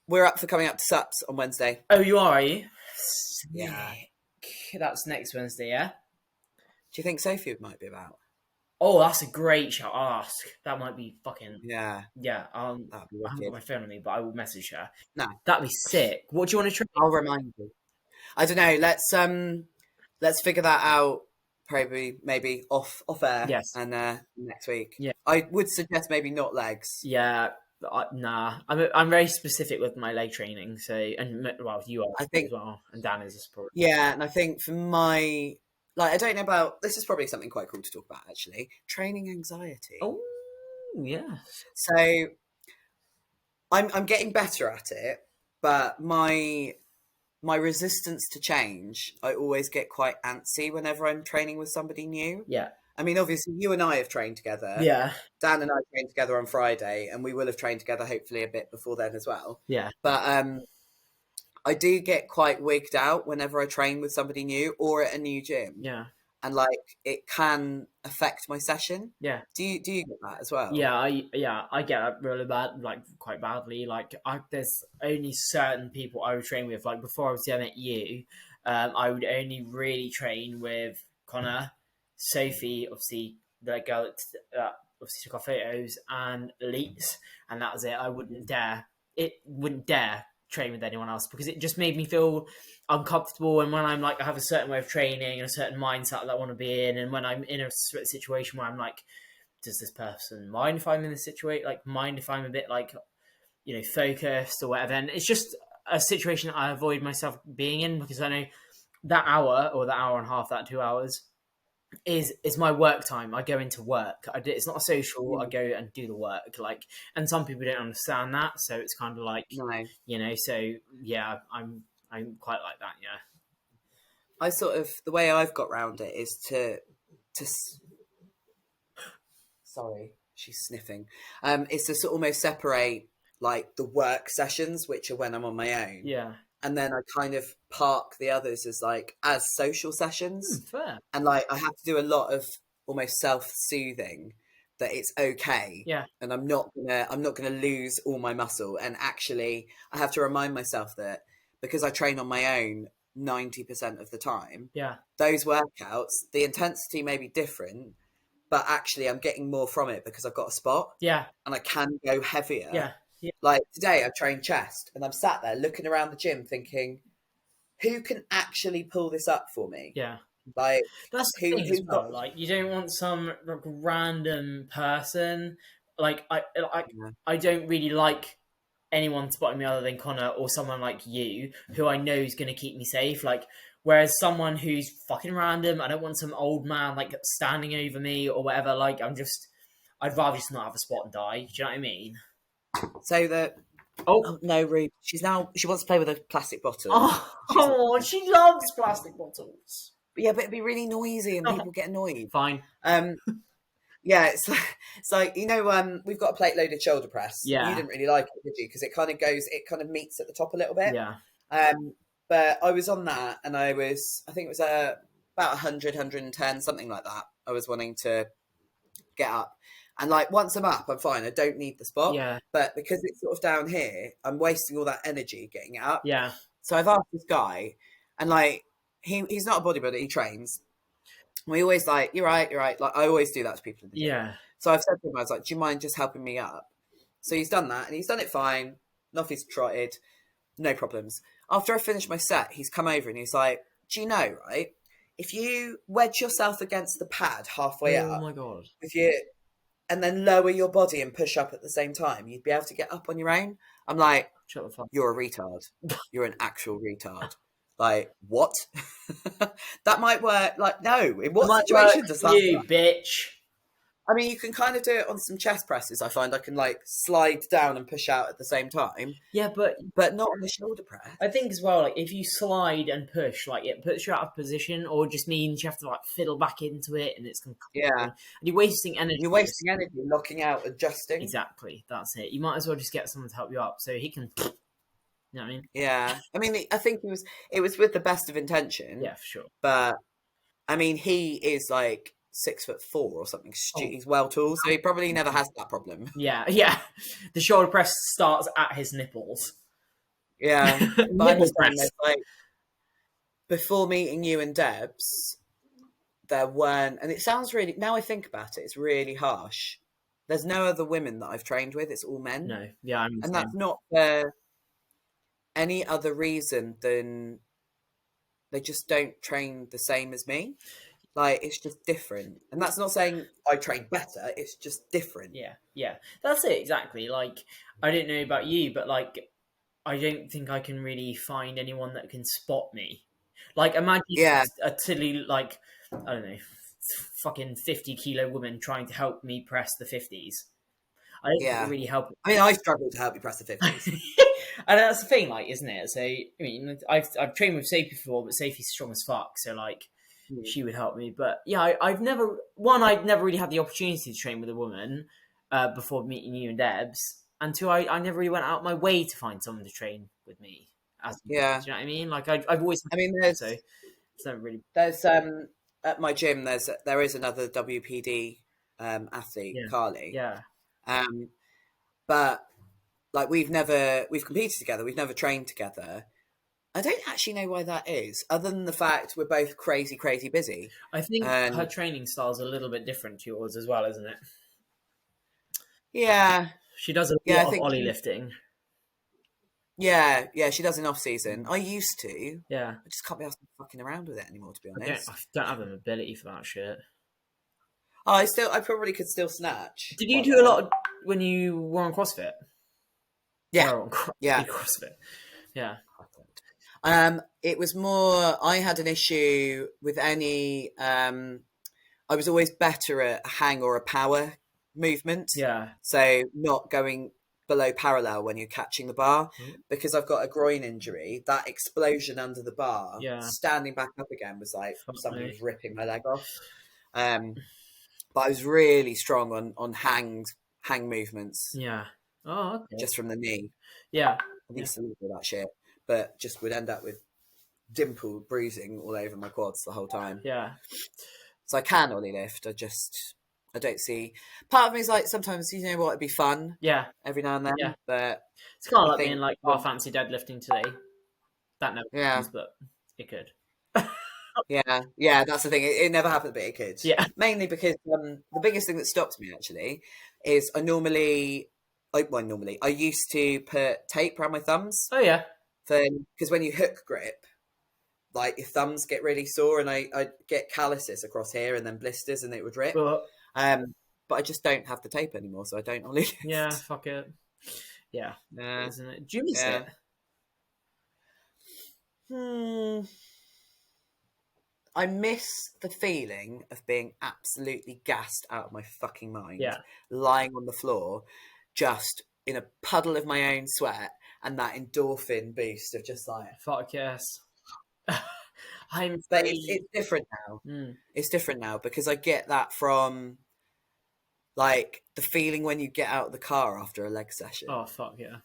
we're up for coming up to SUPs on Wednesday. Oh, you are you? Yeah. That's next Wednesday, yeah? Do you think Sophie might be about? Oh, that's a great shout. I'll ask. That might be fucking... Yeah. Yeah. I haven't got my phone on me, but I will message her. No. That'd be sick. What do you want to try? I'll remind you. I don't know. Let's figure that out. Probably maybe off air. Yes. And next week. Yeah. I would suggest maybe not legs. Yeah. Nah. I'm very specific with my leg training. So, and well, you are, I think, as well, and Dan is a support. Yeah, and I think for my, like, I don't know about, this is probably something quite cool to talk about actually. Training anxiety. Oh, yeah. So I'm getting better at it, but my resistance to change, I always get quite antsy whenever I'm training with somebody new. Yeah. I mean, obviously, you and I have trained together. Yeah. Dan and I trained together on Friday, and we will have trained together hopefully a bit before then as well. Yeah. But I do get quite wigged out whenever I train with somebody new or at a new gym. Yeah. And like, it can affect my session. Yeah. Do you get that as well? Yeah, I get that really bad, like quite badly. Like, there's only certain people I would train with. Like, before obviously I met you, I would only really train with Connor, Sophie, obviously the girl that obviously took our photos, and Leets, and that was it. I wouldn't dare train with anyone else because it just made me feel uncomfortable. And when I'm like, I have a certain way of training and a certain mindset that I want to be in, and when I'm in a situation where I'm like, does this person mind if I'm in this situation? Like, mind if I'm a bit like, you know, focused or whatever? And it's just a situation that I avoid myself being in because I know that hour or the hour and a half, that 2 hours is my work time. I go into work. It's not a social. I go and do the work. Like, and some people don't understand that, so it's kind of like, you know. So yeah, I'm quite like that. Yeah. I sort of, the way I've got round it is to sorry, she's sniffing. Is to sort of almost separate like the work sessions, which are when I'm on my own. Yeah. and then I kind of park the others as like as social sessions. Fair. And like I have to do a lot of almost self-soothing that it's okay. Yeah. And I'm not gonna lose all my muscle. And actually I have to remind myself that because I train on my own 90% of the time, Yeah. those workouts, the intensity may be different, but actually I'm getting more from it because I've got a spot. Yeah. And I can go heavier. Yeah. Yeah. Like today I trained chest and I'm sat there looking around the gym thinking, who can actually pull this up for me? Yeah. Like that's the thing as well. Like you don't want some like, random person. Like I don't really like anyone spotting me other than Connor or someone like you who I know is going to keep me safe. Like whereas someone who's fucking random, I don't want some old man like standing over me or whatever. Like I'd rather just not have a spot and die. Do you know what I mean? So that. Oh no, Ruth. She wants to play with a plastic bottle. Oh, she loves plastic bottles. Yeah, but it'd be really noisy and people get annoyed. Fine. Yeah, it's like we've got a plate loaded shoulder press. Yeah. You didn't really like it, did you? Because it kind of meets at the top a little bit. Yeah. But I was on that, and I think it was about 100, 110, something like that. I was wanting to get up. And like once I'm up, I'm fine. I don't need the spot. Yeah. But because it's sort of down here, I'm wasting all that energy getting it up. Yeah. So I've asked this guy, and like he's not a bodybuilder, he trains. We always like, you're right. Like I always do that to people in the gym. Yeah. So I've said to him, I was like, do you mind just helping me up? So he's done that, and he's done it fine. Nothing's trotted, no problems. After I finished my set, he's come over and he's like, do you know, right? If you wedge yourself against the pad halfway up, oh my god, and then lower your body and push up at the same time, you'd be able to get up on your own. I'm like, shut the fuck. You're a retard. You're an actual retard. Like, what? That might work. Like, no. In what situation does that work? Bitch. I mean, you can kind of do it on some chest presses. I find I can like slide down and push out at the same time. Yeah, but not on the shoulder press. I think as well, like if you slide and push, like it puts you out of position, or just means you have to like fiddle back into it, and it's and you're wasting energy. You're wasting energy, locking out, adjusting. Exactly, that's it. You might as well just get someone to help you up, so he can. You know what I mean? Yeah, I mean, I think it was with the best of intention. Yeah, for sure. But I mean, he is like 6'4" or something. He's well tall, so he probably never has that problem. Yeah. The shoulder press starts at his nipples. Yeah, but Nipple press. Like, before meeting you and Debs, there weren't, and it sounds really. Now I think about it, it's really harsh. There's no other women that I've trained with; it's all men. No, yeah, and that's not for any other reason than they just don't train the same as me. Like, it's just different. And that's not saying I train better. It's just different. Yeah. That's it, exactly. Like, I don't know about you, but, like, I don't think I can really find anyone that can spot me. Like, imagine a silly, like, I don't know, fucking 50-kilo woman trying to help me press the 50s. I don't think it really help. I mean, I struggle to help you press the 50s. And that's the thing, like, isn't it? So, I mean, I've trained with Sophie before, but Sophie's strong as fuck, so, like, she would help me. But, yeah, I'd never really had the opportunity to train with a woman before meeting you and Debs, and two, I never really went out my way to find someone to train with me. Do you know what I mean? Like, I've always... I mean, there's really... There's, at my gym, there is another WPD athlete, Carly. Yeah. But... like, we've competed together. We've never trained together. I don't actually know why that is, other than the fact we're both crazy, crazy busy. I think her training style is a little bit different to yours as well, isn't it? Yeah. She does a lot of Ollie lifting. Yeah, she does in off-season. I used to. Yeah. I just can't be asked fucking around with it anymore, to be honest. I don't have an ability for that shit. Oh, I probably could still snatch. Did you do a lot when you were on CrossFit? Yeah. CrossFit. Yeah. It was more, I had an issue with any, I was always better at a hang or a power movement. Yeah. So not going below parallel when you're catching the bar, because I've got a groin injury. That explosion under the bar, standing back up again was like somebody was ripping my leg off. But I was really strong on hang movements. Yeah. Oh, okay. Just from the knee. Yeah. I used to do that shit. but just would end up with dimpled bruising all over my quads the whole time. Yeah. So I can ollie lift. I don't see. Part of me is like, sometimes, you know what, it'd be fun. Yeah. Every now and then. Yeah. But it's kind of like being like, oh, fancy deadlifting today. That never happens, but it could. Yeah, that's the thing. It never happened, but it could. Yeah. Mainly because the biggest thing that stops me actually is I used to put tape around my thumbs. Oh yeah. Because when you hook grip, like your thumbs get really sore, and I get calluses across here and then blisters, and it would rip. But I just don't have the tape anymore, so I don't ollie lift. Yeah, fuck it. Yeah, isn't it? Do you miss it? I miss the feeling of being absolutely gassed out of my fucking mind, lying on the floor, just in a puddle of my own sweat, and that endorphin boost of just like, fuck yes. But it's different now. It's different now because I get that from like the feeling when you get out of the car after a leg session. Oh fuck yeah,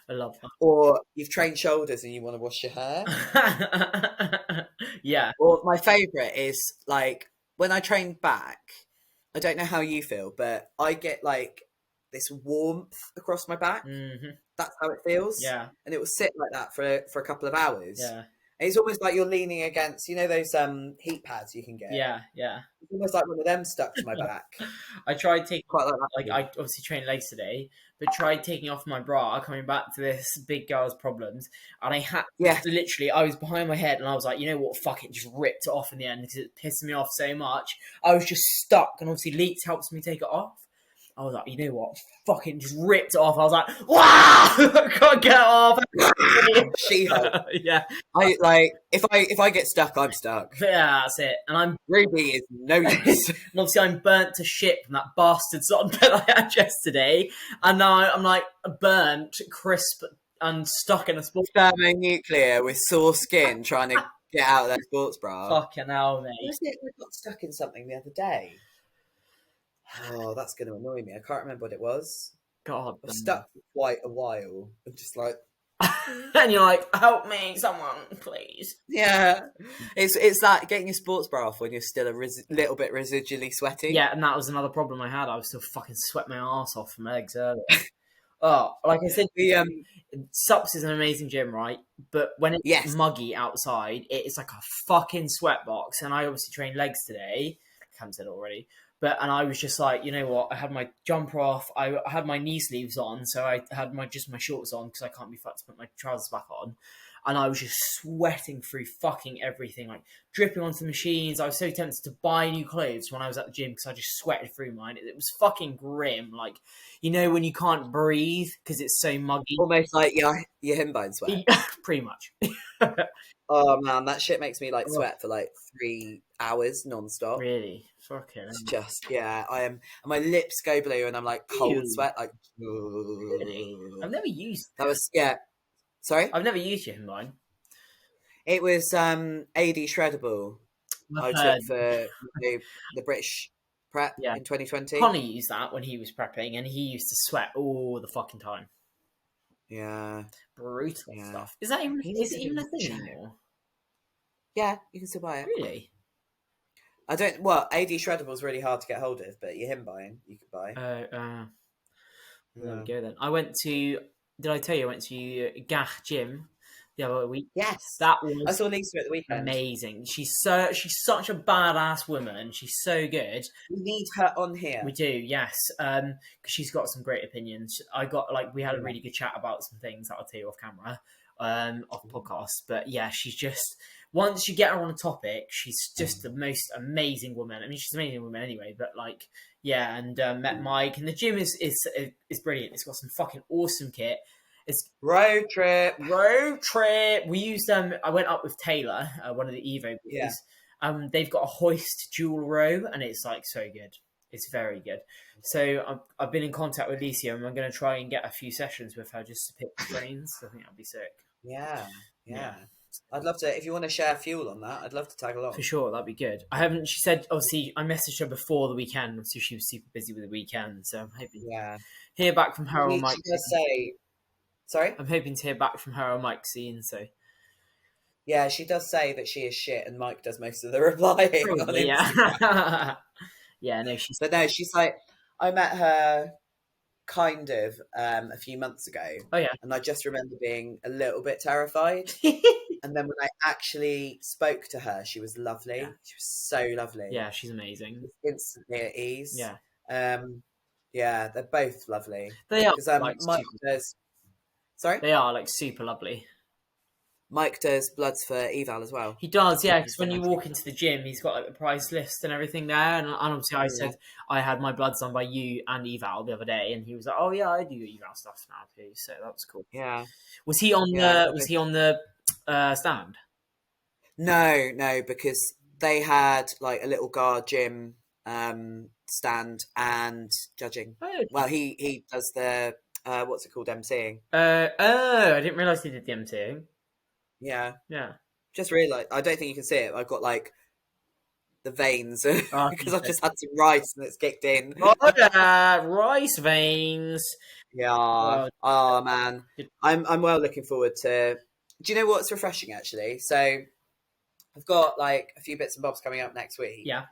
I love that. Or you've trained shoulders and you want to wash your hair. Yeah. Or my favourite is like when I train back, I don't know how you feel, but I get like this warmth across my back. Mm-hmm. That's how it feels. Yeah. And it will sit like that for a couple of hours. Yeah. And it's almost like you're leaning against, you know, those heat pads you can get. Yeah, yeah. It's almost like one of them stuck to my back. I tried taking quite like that. Like I obviously trained legs today, but tried taking off my bra, coming back to this big girl's problems, and I had literally, I was behind my head, and I was like, you know what, fuck it, just ripped it off in the end because it pissed me off so much. I was just stuck, and obviously Leaks helps me take it off. I was like, you know what? Fucking just ripped it off. I was like, wow! I can't get it off. She-Hulk. Yeah. I like if I get stuck, I'm stuck. Yeah, that's it. And Ruby is no use. And obviously I'm burnt to shit from that bastard salt and pepper I had yesterday. And now I'm like burnt, crisp, and stuck in a sports thermonuclear with sore skin trying to get out of their sports bra. Fucking hell, mate. I got stuck in something the other day. Oh, that's going to annoy me. I can't remember what it was. God. I was stuck for quite a while. I'm just like... and you're like, help me, someone, please. Yeah. It's that getting your sports bra off when you're still a little bit residually sweaty. Yeah, and that was another problem I had. I was still fucking sweating my arse off from legs earlier. Oh, like I said, Sups is an amazing gym, right? But when it's muggy outside, it's like a fucking sweat box. And I obviously trained legs today. I haven't said it already. And I was just like, you know what? I had my jumper off. I had my knee sleeves on, so I had just my shorts on because I can't be fucked to put my trousers back on. And I was just sweating through fucking everything, like dripping onto the machines. I was so tempted to buy new clothes when I was at the gym because I just sweated through mine. It was fucking grim. Like, you know, when you can't breathe because it's so muggy. Almost like your himbo sweat. Pretty much. Oh man, that shit makes me like sweat for like 3 hours non-stop. Really? Fucking. It's just, I am, and my lips go blue and I'm like cold sweat. Like, really? I've never used that. Was Sorry? I've never used your himline. It was AD Shreddable. I took for the British prep in 2020. Connie used that when he was prepping, and he used to sweat all the fucking time. Yeah. Brutal stuff. Is it even a thing anymore? Yeah, you can still buy it. Really? AD Shreddable is really hard to get hold of, but your him buying, you could buy. There we go then. I went to, did I tell you I went to Gach Gym the other week? Yes. That was I saw Lisa at the weekend. Amazing. She's such a badass woman. She's so good. We need her on here. We do, yes. Because she's got some great opinions. We had a really good chat about some things that I'll tell you off camera, off podcast. But yeah, she's just, once you get her on a topic, she's just the most amazing woman. I mean, she's an amazing woman anyway, but like, yeah, and met Mike, and the gym is brilliant. It's got some fucking awesome kit. It's road trip. We used I went up with Taylor, one of the Evo boys. Yeah. They've got a hoist dual row, and it's like so good. It's very good. So I've been in contact with Alicia, and I'm going to try and get a few sessions with her just to pick the brains. I think that'd be sick. Yeah. I'd love to. If you want to share fuel on that, I'd love to tag along. For sure, that'd be good. She said, obviously, I messaged her before the weekend, so she was super busy with the weekend. So I'm hoping to hear back from her on my. Sorry? I'm hoping to hear back from her on Mike soon, so. Yeah, she does say that she is shit and Mike does most of the replying on Probably, Instagram. yeah. Yeah, no, she's... But no, she's like, I met her kind of a few months ago. Oh, yeah. And I just remember being a little bit terrified. And then when I actually spoke to her, she was lovely. Yeah. She was so lovely. Yeah, she's amazing. Instantly at ease. Yeah. Yeah, they're both lovely. They are, because like, Mike does. Sorry, they are like super lovely. Mike does bloods for eval as well. He does, yeah. Because when you walk into the gym, he's got like the price list and everything there. And obviously, I said I had my bloods done by you and eval the other day, and he was like, "Oh yeah, I do eval stuff now too." So that was cool. Yeah. Was he on the? Was he on the stand? No, because they had like a little guard gym stand and judging. Oh, well, he does the what's it called, MCing. I didn't realise he did the MCing. Yeah. Just realised. I don't think you can see it. I've got like the veins because I've just had some rice and it's kicked in. Oh yeah, rice veins. Yeah. Oh man, I'm well looking forward to. Do you know what's refreshing actually? So I've got like a few bits and bobs coming up next week. Yeah.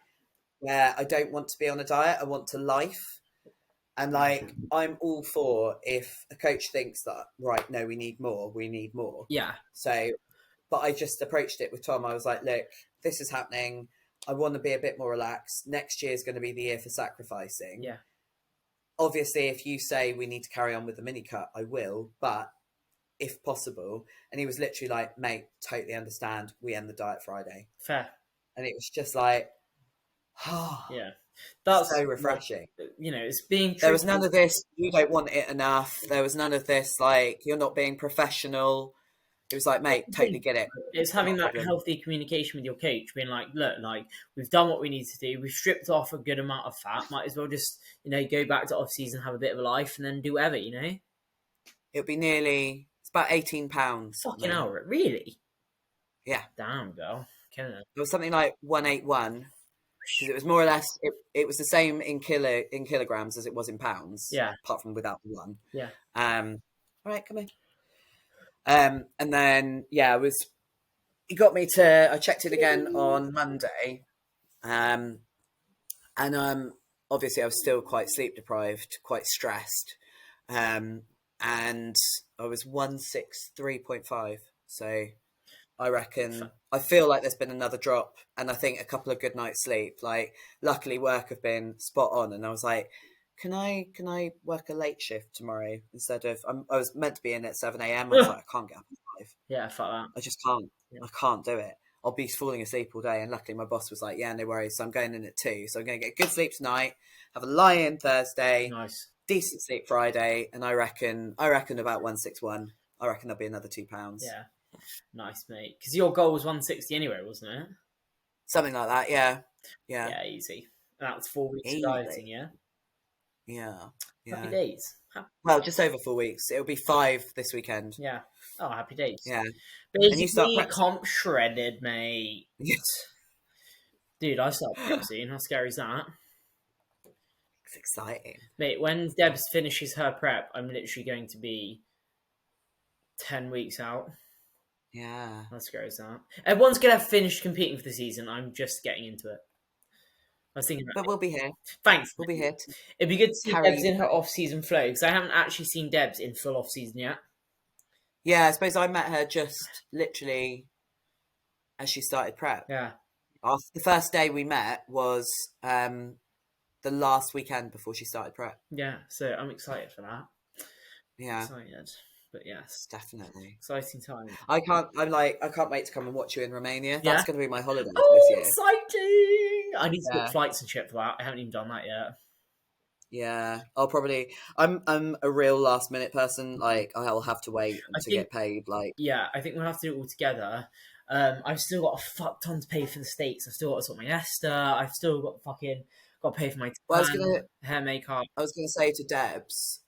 Where I don't want to be on a diet. I want to life. And like, I'm all for if a coach thinks that, right, no, we need more. Yeah. So, but I just approached it with Tom. I was like, look, this is happening. I want to be a bit more relaxed. Next year is going to be the year for sacrificing. Yeah. Obviously, if you say we need to carry on with the mini cut, I will, but if possible. And he was literally like, mate, totally understand. We end the diet Friday. Fair. And it was just like, yeah. That's so refreshing. You know, it's being. There was none of this, you don't want it enough. There was none of this, like, you're not being professional. It was like, mate, totally get it. It's having that healthy communication with your coach, being like, look, like, we've done what we need to do. We've stripped off a good amount of fat. Might as well just, you know, go back to off-season, have a bit of a life, and then do whatever, you know? It'll be nearly, it's about £18. Fucking hell, really? Yeah. Damn, girl. Killing it. It was something like 181. Because it was more or less, it was the same in kilograms as it was in pounds. Yeah. Apart from without the one. Yeah. All right, come in. And then, yeah, he got me to, I checked it again on Monday. And obviously I was still quite sleep deprived, quite stressed. And I was 163.5. So I reckon, I feel like there's been another drop, and I think a couple of good nights sleep. Like, luckily work have been spot on, and I was like, can I work a late shift tomorrow instead of, I was meant to be in at 7 a.m. I was like, I can't get up at 5. Yeah, fuck that. I just can't. Yeah. I can't do it. I'll be falling asleep all day, and luckily my boss was like, yeah, no worries. So I'm going in at 2. So I'm going to get good sleep tonight, have a lie-in Thursday, nice, decent sleep Friday, and I reckon about 161. I reckon there'll be another £2. Yeah. Nice, mate. Because your goal was 160 anyway, wasn't it? Something like that, yeah. Yeah, easy. That's 4 weeks of dieting, yeah? Yeah. Happy days. Well, just over 4 weeks. It'll be 5 this weekend. Yeah. Oh, happy days. Yeah. Basically, comp shredded, mate. Yes. Dude, I start prep soon. How scary is that? It's exciting. Mate, when Debs finishes her prep, I'm literally going to be 10 weeks out. Yeah. How scary is that? Everyone's going to have finished competing for the season. I'm just getting into it. I was thinking about But we'll be here. Thanks. We'll be here. It'd be good to see Debs in her off-season flow, because I haven't actually seen Debs in full off-season yet. Yeah, I suppose I met her just literally as she started prep. Yeah. The first day we met was the last weekend before she started prep. Yeah, so I'm excited for that. Yeah. Excited. But yes, definitely exciting time. I can't wait to come and watch you in Romania. Yeah? That's going to be my holiday this year. Exciting! I need to book flights and shit for that. I haven't even done that yet. Yeah, I'm a real last minute person. Like, I'll have to wait to get paid. Like, yeah, I think we'll have to do it all together. I've still got a fuck ton to pay for the States. I've still got to sort my Esther. I've still got to pay for my hair makeup. I was gonna say to Debs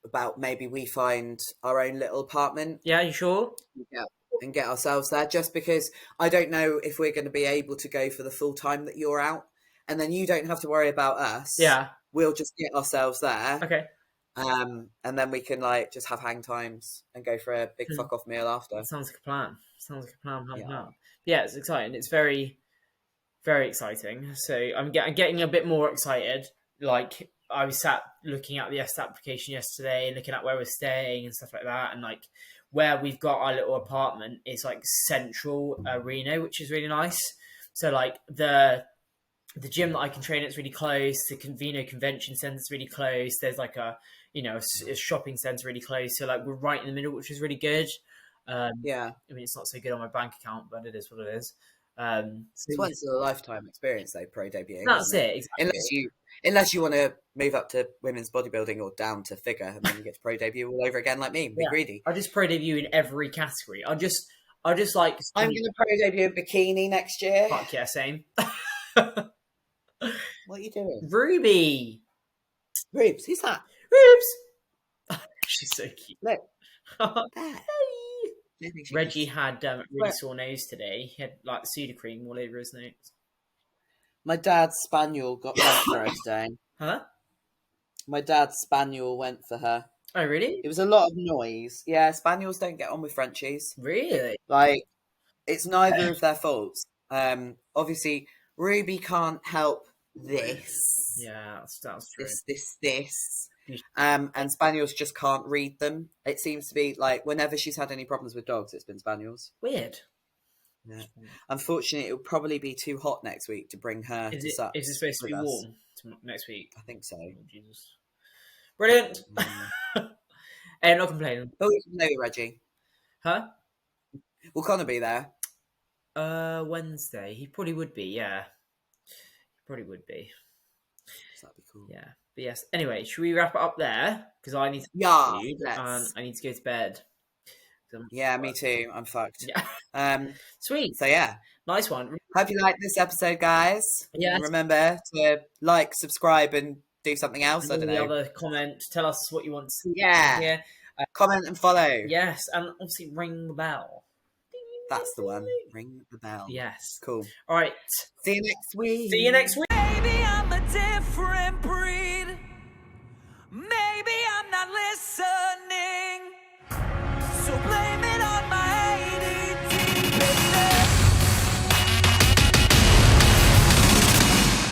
about maybe we find our own little apartment. Yeah, you sure? Yeah, and get ourselves there. Just because I don't know if we're going to be able to go for the full time that you're out, and then you don't have to worry about us. Yeah, we'll just get ourselves there. Okay. And then we can like just have hang times and go for a big fuck off meal after. That sounds like a plan. Plan. Yeah. Yeah, it's exciting. It's very, very exciting. So I'm getting a bit more excited. Like I was sat looking at the application yesterday and looking at where we're staying and stuff like that. And like where we've got our little apartment is like central Reno, which is really nice. So like the gym that I can train at is really close. The Conveno Convention Centre is really close. There's like a shopping centre really close. So like we're right in the middle, which is really good. Yeah. I mean, it's not so good on my bank account, but it is what it is. It's once in a lifetime experience, though, pro debuting. That's it. Exactly. Unless you want to move up to women's bodybuilding or down to figure, and then you get to pro debut all over again, like me. Be greedy. I just pro debut in every category. I just like. I'm going to pro debut in bikini next year. Fuck yeah, same. What are you doing, Ruby? Rubes, who's that? Rubes. She's so cute. Look. Reggie had really sore nose today. He had like Sudocrem all over his nose. My dad's spaniel got went for her today. Huh? My dad's spaniel went for her. Oh, really? It was a lot of noise. Yeah, spaniels don't get on with Frenchies. Really? Like, it's neither of their faults. Obviously, Ruby can't help this. Yeah, that's true. This. And spaniels just can't read them. It seems to be like whenever she's had any problems with dogs, it's been spaniels. Weird. Yeah. Unfortunately, it'll probably be too hot next week to bring her. Is it supposed to be warm next week? I think so. Oh, Jesus. Brilliant. Hey, I'm not complaining. Oh, we can know Reggie. Huh? Will Connor be there? Wednesday. He probably would be. Yeah. He probably would be. That'd be cool. Yeah. But yes. Anyway, should we wrap it up there? Because I need to let's. I need to go to bed. Yeah, me too. I'm fucked. Yeah. Sweet. So yeah, nice one. Hope you liked this episode, guys. Yeah. Remember to like, subscribe, and do something else. I don't know. Other comment. Tell us what you want to see. Yeah. Comment and follow. Yes, and obviously ring the bell. That's the one. Ring the bell. Yes. Cool. All right. See you next week. See you next week. Maybe I'm a different breed. Maybe I'm not listening. So play